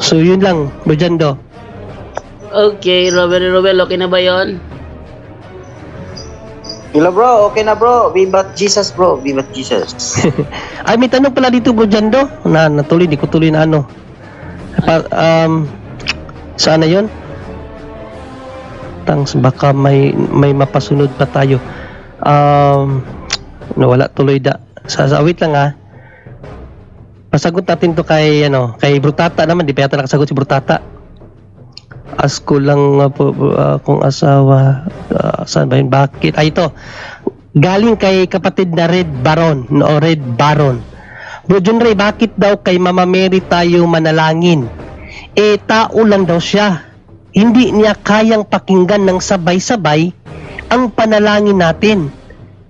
Speaker 3: So yun lang, Brojando.
Speaker 2: Okay, Robert Robel, okay na ba yon?
Speaker 1: Hello bro, okay na bro. Vivat Jesus bro, Vivat Jesus.
Speaker 3: Ay, may tanong pala dito, Brojando, na natuloy, di ko tuloy na ano. Saan na yun? Tangs, baka may mapasunod pa tayo. Nawala tuloy da. Wait lang ha. Pasagot natin to kay Brutata naman, di pa yata nakasagot si Brutata. Ask ko lang kung asawa, saan ba yun? Bakit? Ito. Galing kay kapatid na Red Baron, Red Baron. Bro John Ray, bakit daw kay Mama Mary tayo manalangin? Tao lang daw siya. Hindi niya kayang pakinggan ng sabay-sabay ang panalangin natin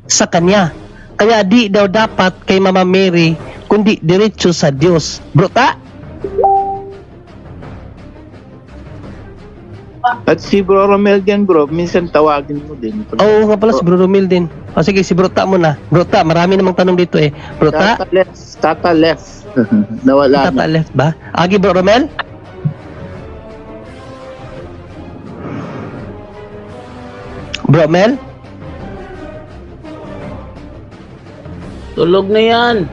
Speaker 3: sa kanya. Kaya di daw dapat kay Mama Mary, kundi diretso sa Diyos. Bro,
Speaker 4: At si Bro Romel din, bro, minsan tawagin mo din.
Speaker 3: Oo nga pala, si Bro Romil din. Sige, si Brota mo na. Brota, marami namang tanong dito eh. Brota?
Speaker 4: Tata left. Nawala
Speaker 3: Tata
Speaker 4: na.
Speaker 3: left ba? Agi, Bro Romel? Bro Mel?
Speaker 2: Tulog na yan.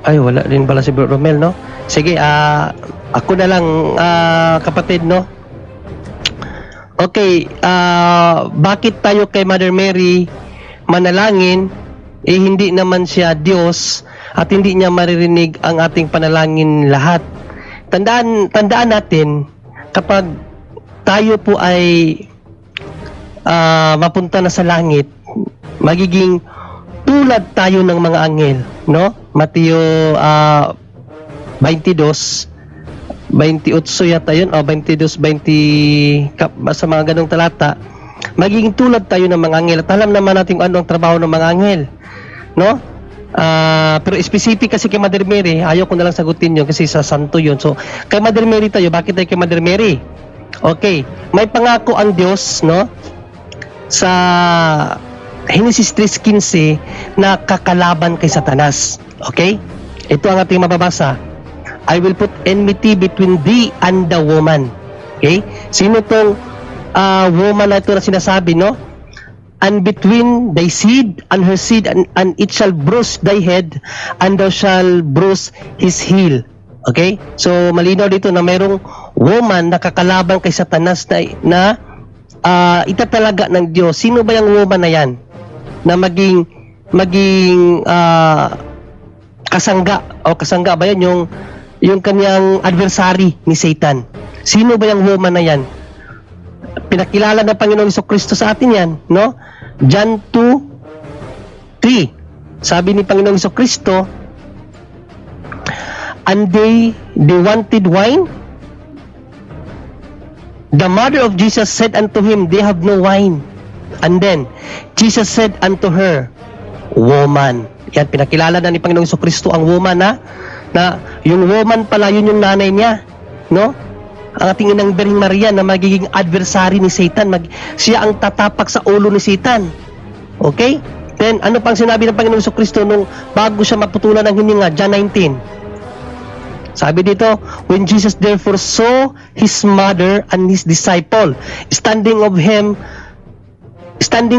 Speaker 3: Ay, wala din pala si Bro Romel, no? Sige, ako na lang, kapatid, no? Okay, bakit tayo kay Mother Mary manalangin, hindi naman siya Diyos at hindi niya maririnig ang ating panalangin lahat. Tandaan natin, kapag tayo po ay mapunta na sa langit, magiging tulad tayo ng mga anghel, no? Mateo 28 yata yun, o 22, 20, sa mga ganong talata, magiging tulad tayo ng mga anghel. At alam naman natin ano ang trabaho ng mga anghel, no? Pero specific kasi kay Mother Mary, ayaw ko na lang sagutin yun kasi sa santo yun. So, kay Mother Mary tayo, bakit tayo kay Mother Mary? Okay, may pangako ang Diyos, no? Sa Genesis 3:15 na kakalaban kay Satanas. Okay? Ito ang ating mababasa. I will put enmity between thee and the woman. Okay? Sino tong woman na ito na sinasabi, no? And between thy seed and her seed, and it shall bruise thy head, and thou shall bruise his heel. Okay? So, malinaw dito na mayroong woman na kakalaban kay Satanas na itatalaga ng Diyos. Sino ba yung woman na yan? Na maging kasangga ba yan? Yung kanyang adversary ni Satan. Sino ba yung woman na yan? Pinakilala ng Panginoong Jesucristo sa atin yan, no? John 2:3. Sabi ni Panginoong Jesucristo, and they wanted wine. The mother of Jesus said unto him, they have no wine. And then Jesus said unto her, woman. Yan, pinakilala na ni Panginoong Jesucristo ang woman na yung woman pala, yun yung nanay niya, no? Ang ating inang Birheng Maria na magiging adversary ni Satan, siya ang tatapak sa ulo ni Satan. Okay? Then, ano pang sinabi ng Panginoong Jesucristo nung bago siya maputulan ng hininga? John 19. Sabi dito, when Jesus therefore saw his mother and his disciple standing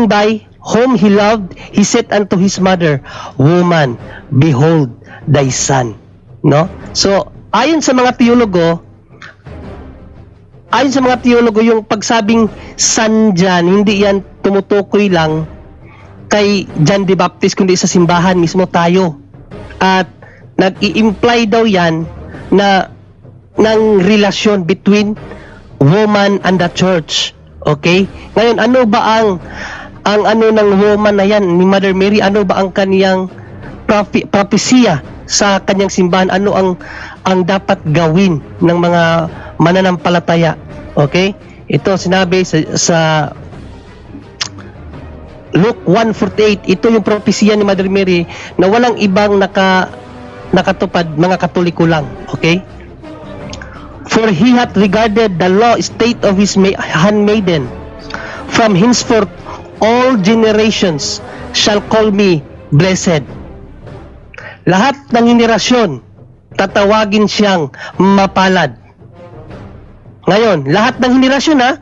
Speaker 3: by whom he loved, he said unto his mother, woman, behold thy son. No? So, ayon sa mga teologo, yung pagsabing son dyan, hindi yan tumutukoy lang kay John the Baptist, kundi sa simbahan mismo tayo. At nag-i-imply daw yan na ng relasyon between woman and the church. Okay? Ngayon, ano ba ang ano ng woman na yan, ni Mother Mary? Ano ba ang kaniyang propesya sa kanyang simbahan, ano ang dapat gawin ng mga mananampalataya. Okay? Ito sinabi sa Luke 1:48, ito yung propesya ni Mother Mary na walang ibang nakatupad, mga Katoliko lang. Okay? For he hath regarded the law state of his handmaiden. From henceforth all generations shall call me blessed. Lahat ng henerasyon tatawagin siyang mapalad. Ngayon, lahat ng henerasyon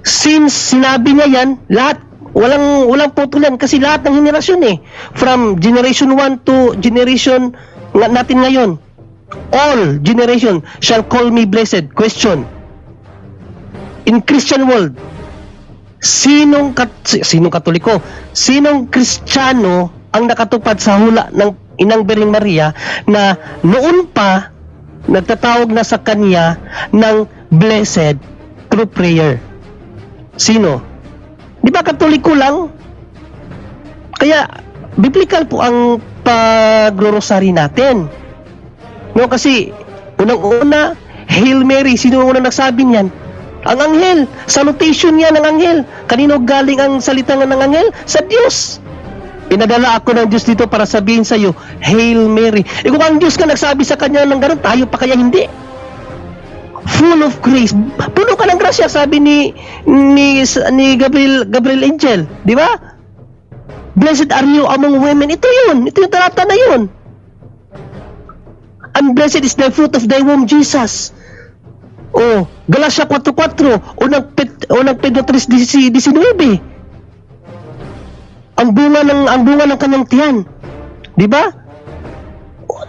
Speaker 3: since sinabi niya yan, lahat, walang putulan kasi lahat ng henerasyon from generation 1 to generation natin ngayon, all generation shall call me blessed. Question: in Christian world, sinong Katoliko, sinong Kristiyano ang nakatupad sa hula ng Inang Birheng Maria na noon pa nagtatawag na sa kanya ng blessed through prayer? Sino? Di ba Katoliko lang? Kaya biblical po ang pagro-rosary natin. No, kasi unang-una, Hail Mary, sino ang unang nagsabi niyan? Ang anghel. Salutation niya ng anghel. Kanino galing ang salita ng anghel? Sa Diyos. Pinadala ako ng Diyos dito para sabihin sa iyo, Hail Mary. Kung ang Diyos ka nagsabi sa kanya ng ganun, tayo pa kaya hindi? Full of grace. Puno ka ng grasya, sabi ni Gabriel Angel. Di ba? Blessed are you among women. Ito yun. Ito yung talata na yun. And blessed is the fruit of thy womb, Jesus. Galatia 4:4, unang Pedro 3:19. Ang bunga ng kanyang tiyan. Di ba?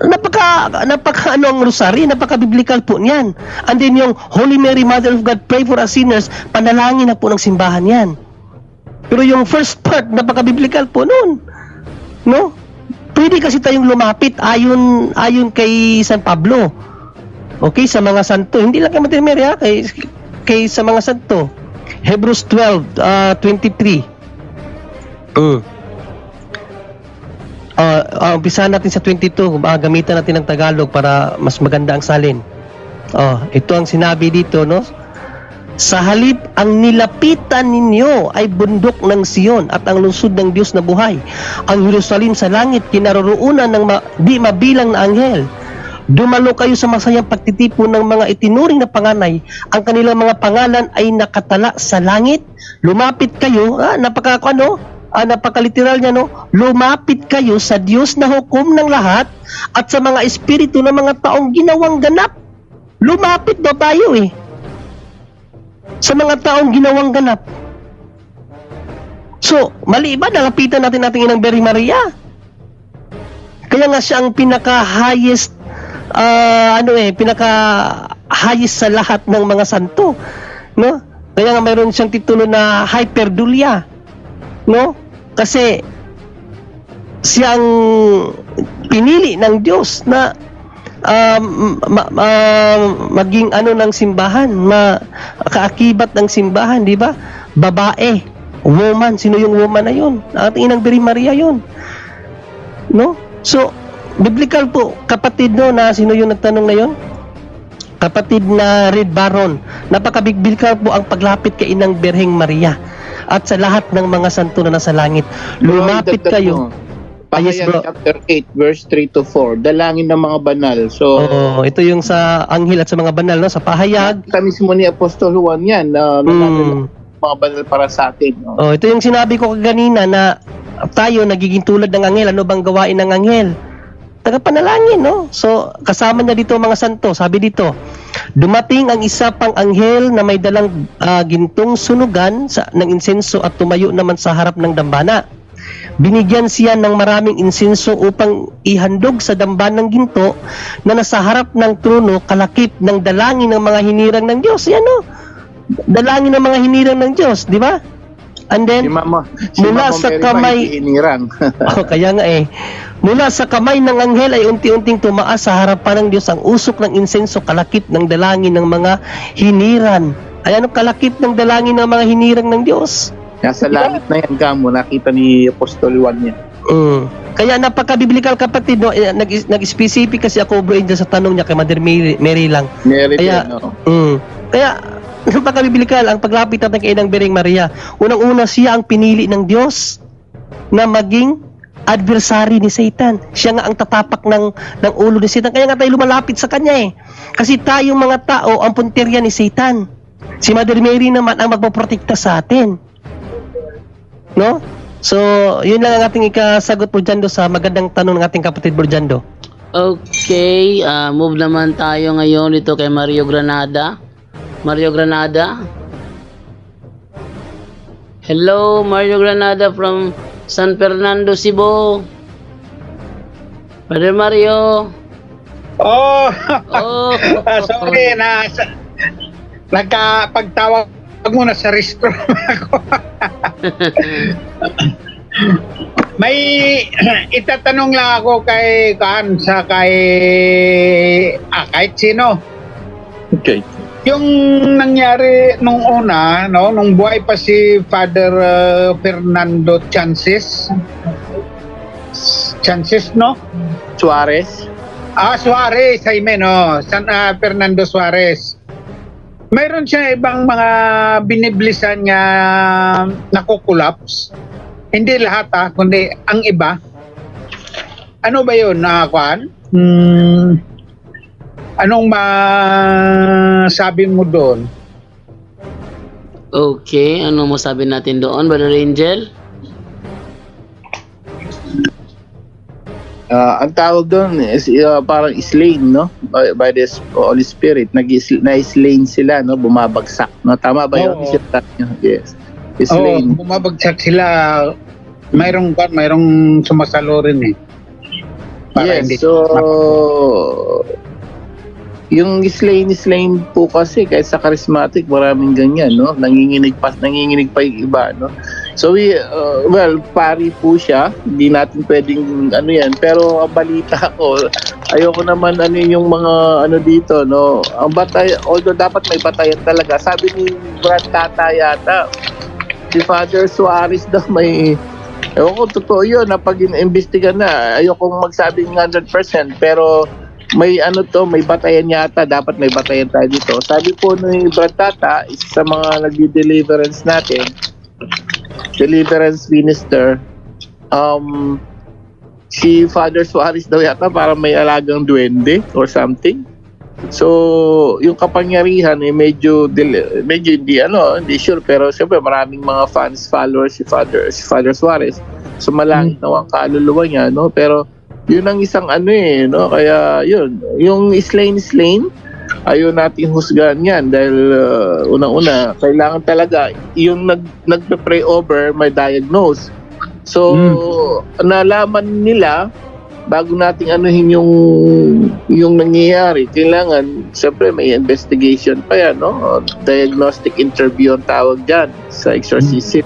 Speaker 3: Napaka ang rosary, napaka biblical po niyan. And then yung Holy Mary, Mother of God, pray for us sinners, panalangin na po ng simbahan yan. Pero yung first part, napaka biblical po noon. No? Pwede kasi tayong lumapit ayon kay San Pablo. Okay, sa mga santo. Hindi lang kay Mother Mary, kay sa mga santo. Hebrews 12:23. Umpisahan natin sa 22, gamitan natin ng Tagalog para mas maganda ang salin. Ito ang sinabi dito, no? Sa halip ang nilapitan ninyo ay bundok ng Sion at ang lungsod ng Diyos na buhay. Ang Jerusalem sa langit, kinaroroonan ng di mabilang na anghel. Dumalo kayo sa masayang pagtitipon ng mga itinuring na panganay. Ang kanilang mga pangalan ay nakatala sa langit. Lumapit kayo, napakaliteral niya, no? Lumapit kayo sa Diyos na hukom ng lahat at sa mga espiritu ng mga taong ginawang ganap. Lumapit daw tayo sa mga taong ginawang ganap. So, mali ba nalapitan natin Inang Birheng Maria? Kaya nga siya ang pinaka-highest pinaka-highest sa lahat ng mga santo, no? Kaya nga mayroon siyang titulo na Hyperdulia, no? Kasi siyang pinili ng Diyos na maging ng simbahan, kaakibat ng simbahan, di ba? Babae, woman, sino yung woman na yun? Ating Inang Birheng Maria yun, no? So biblical po, kapatid, no, na sino yung nagtanong na yun? Kapatid na Red Baron. Napaka-biblical po ang paglapit kay Inang Birheng Maria at sa lahat ng mga santo na nasa langit. Lumapit kayo.
Speaker 4: Pahayag chapter 8 verse 3-4, dalangin ng mga banal. So
Speaker 3: ito yung sa anghel at sa mga banal, no? Sa pahayag.
Speaker 4: Kita mismo ni Apostol Juan yan, mga banal para sa atin.
Speaker 3: Ito yung sinabi ko kanina na tayo nagiging tulad ng anghel. Ano bang gawain ng anghel? Tagapanalangin, no? So, kasama niya dito mga santo. Sabi dito, dumating ang isa pang anghel na may dalang gintong sunugan ng insenso at tumayo naman sa harap ng dambana. Binigyan siya ng maraming insenso upang ihandog sa dambanang ginto na nasa harap ng trono kalakip ng dalangin ng mga hinirang ng Diyos. Yan, no? Dalangin ng mga hinirang ng Diyos, di ba? And then, mula sa kamay
Speaker 4: hinirang.
Speaker 3: kaya nga mula sa kamay ng anghel ay unti-unting tumaas sa harapan ng Diyos ang usok ng insenso kalakip ng dalangin ng mga hiniran. Ay kalakip ng dalangin ng mga hinirang ng Diyos?
Speaker 4: Nasa langit na yan, Kamo, nakita ni Apostol Juan yan.
Speaker 3: Kaya napaka-biblical kapatid, no? Nag-specific kasi ako, bro, Angel, sa tanong niya kay Mother Mary lang.
Speaker 4: Meron
Speaker 3: Kaya,
Speaker 4: din, no?
Speaker 3: Kaya, napaka-biblical ang paglapit natin kay Inang Bireng Maria. Unang-una, siya ang pinili ng Diyos na maging adversary ni Satan. Siya nga ang tatapak ng ulo ni Satan. Kaya nga tayo lumalapit sa kanya eh. Kasi tayong mga tao, ang punteriya ni Satan. Si Mother Mary naman ang magpoprotekta sa atin. No? So, yun lang ang ating ikasagot, Bro Jando, sa magandang tanong ng ating kapatid, Bro Jando.
Speaker 2: Okay, move naman tayo ngayon dito kay Mario Granada. Mario Granada. Hello, Mario Granada from San Fernando, Cebu. Brother Mario.
Speaker 5: Oh,
Speaker 2: Oh,
Speaker 5: sorry nagkapagtawag muna sa restro ako. May itatanong lang ako kay kahit sino.
Speaker 4: Okay.
Speaker 5: Yung nangyari nung una, no, nung buhay pa si Father Fernando Chances, no?
Speaker 4: Suarez?
Speaker 5: Suarez, Jaime, no? Fernando Suarez. Mayroon siya ibang mga biniblisan niya nakukulaps. Hindi lahat kundi ang iba. Ano ba yun, Kwan? Anong masabi mo doon?
Speaker 2: okay, ano mo sabi natin doon, Brother Angel?
Speaker 4: Ang tawag doon is parang slain, no? By the Holy Spirit. Na-slain sila, no? Bumabagsak. No? Tama ba yun?
Speaker 5: Oo.
Speaker 4: Yes.
Speaker 5: Oo,
Speaker 4: Slain.
Speaker 5: bumabagsak sila. Mayroong sumasalo rin eh. Para
Speaker 4: Yes,
Speaker 5: hindi
Speaker 4: so yung slain po kasi kahit sa charismatic maraming ganyan, no? Nanginginig pa yung iba, no? So pari po siya, hindi natin pwedeng ano yan, pero ang balita ko, ayoko naman yung mga dito, no? Ang batay, although dapat may batayan talaga. Sabi ni Brad Tata yata, si Father Suarez daw may, ewan ko, totoo yun, na pag in-imbestiga na, ayokong magsabing 100%, pero may may batayan yata, dapat may batayan tayo dito. Sabi po ni Brad Tata, isa sa mga nagdi-deliverance natin, deliverance minister, si Father Suarez daw yata para may alagang duwende or something. So, yung kapangyarihan medyo hindi sure, pero siyempre maraming mga fans, followers si Father Suarez. So malangit na ang kaluluwa niya, no? Pero yun ang isang no? Kaya yun, yung slain, ayaw natin husgahan yan dahil unang-una, kailangan talaga yung nagpe-pray over may diagnose. So, nalaman nila bago nating anuhin yung nangyayari, kailangan siyempre may investigation pa yan, no? Diagnostic interview ang tawag dyan sa exorcism.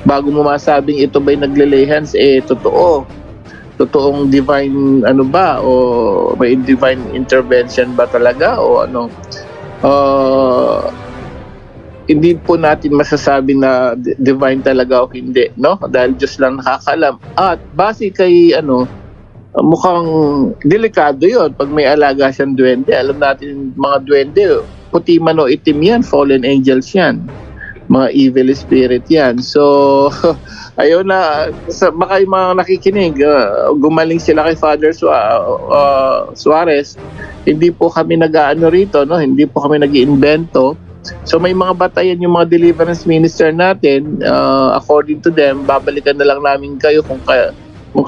Speaker 4: Bago mo masabing ito ba'y nagle-lay hands, totoong divine ba o may divine intervention ba talaga o ano. Hindi po natin masasabi na divine talaga o hindi, no? Dahil Diyos lang nakakalam. At base kay mukhang delikado yon pag may alaga siyang duwende. Alam natin mga duwende, puti man o itim yan, fallen angels yan, mga evil spirit yan. So ayun na, baka yung mga nakikinig, gumaling sila kay Father Suarez. Hindi po kami nag-aano rito, no? Hindi po kami nag-iimbento. So may mga batayan yung mga deliverance minister natin, according to them, babalikan na lang namin kayo kung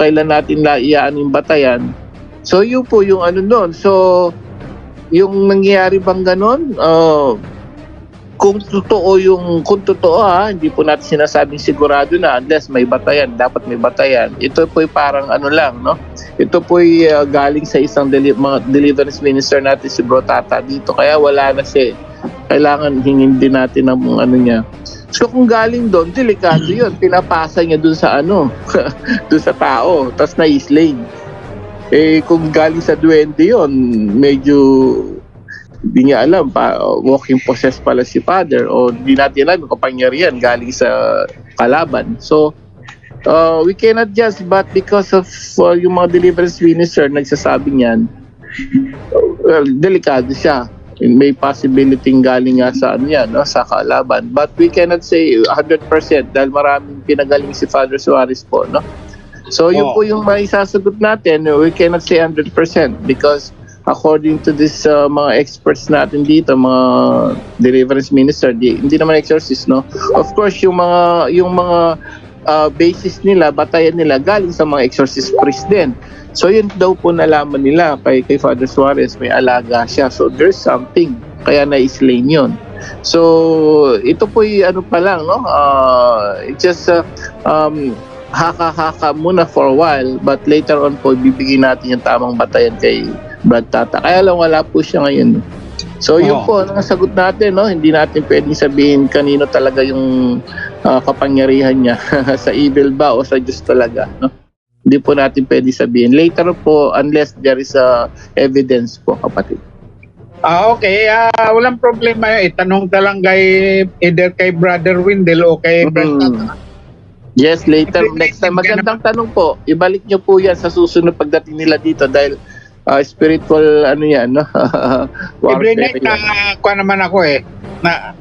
Speaker 4: kailan natin laiyaan yung batayan. So yun po yung doon. So yung nangyayari bang ganon, kung totoo hindi po natin sinasabing sigurado na unless may batayan, dapat may batayan. Ito po parang lang, no? Ito po galing sa isang mga deliverance minister natin, si Bro Tata dito, kaya wala na siya. Kailangan hingin din natin ang niya. So kung galing doon, delikado yun. Pinapasa niya doon sa doon sa tao, tapos na-slain. Kung galing sa duwende yun, medyo hindi niya alam walking possessed pala si Father, o hindi natin alam yung kapangyarihan galing sa kalaban. So We cannot judge, but because of yung mga deliverance minister nagsasabi niyan, well, delikado siya. May possibility galing nga sa ano yan, no, sa kalaban. But we cannot say 100% dahil maraming pinagaling si Father Suarez po, no. So yun
Speaker 5: Oo.
Speaker 4: po yung maisasagot natin. We cannot say 100% because according to this mga experts natin dito, mga deliverance minister, hindi naman exorcist, no. Of course, yung mga basis nila, batayan nila galing sa mga exorcist priest din. So yun daw po nalaman nila kay Father Suarez, may alaga siya. So there's something, kaya na-slain yun. So ito po ano pa lang, no? It's just haka-haka muna for a while, but later on po bibigyan natin yung tamang batayan kay Brad Tata. Kaya lang wala po siya ngayon. So yun
Speaker 5: Oo.
Speaker 4: po ang sagot natin, no? Hindi natin pwedeng sabihin kanino talaga yung kapangyarihan niya sa evil ba o sa Diyos talaga, no? Hindi po natin pwedeng sabihin. Later po, unless there is evidence po, kapatid.
Speaker 5: Okay, walang problema yun. Itanong ka lang either kay Brother Windel o kay Brad Tata.
Speaker 4: Yes, later, next time. Magandang tanong po. Ibalik nyo po yan sa susunod pagdating nila dito dahil spiritual, ano yan, no?
Speaker 5: Every night
Speaker 4: Warfare yan.
Speaker 5: kuha naman ako na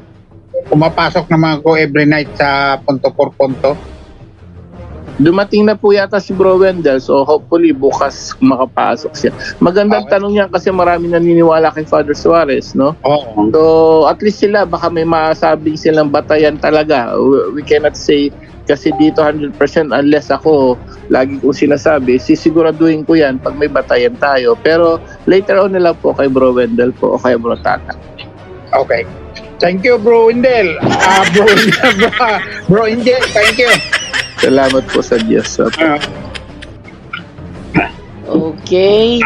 Speaker 5: pumapasok naman ako every night sa punto por punto.
Speaker 4: Dumating na po yata si Bro Wendell, so hopefully bukas makapasok siya. Magandang
Speaker 5: Okay.
Speaker 4: tanong yan kasi marami naniniwala kay Father Suarez, no?
Speaker 5: Oo.
Speaker 4: So at least sila, baka may masabing silang batayan talaga. We cannot say kasi dito 100% unless ako, lagi kong sinasabi, sisiguraduhin ko yan pag may batayan tayo. Pero later on nila po kay Bro Wendell po o kay Bro Tata.
Speaker 5: Okay. Thank you, Bro Windel. Bro Windel, thank you.
Speaker 4: Salamat po sa Diyos.
Speaker 2: Okay.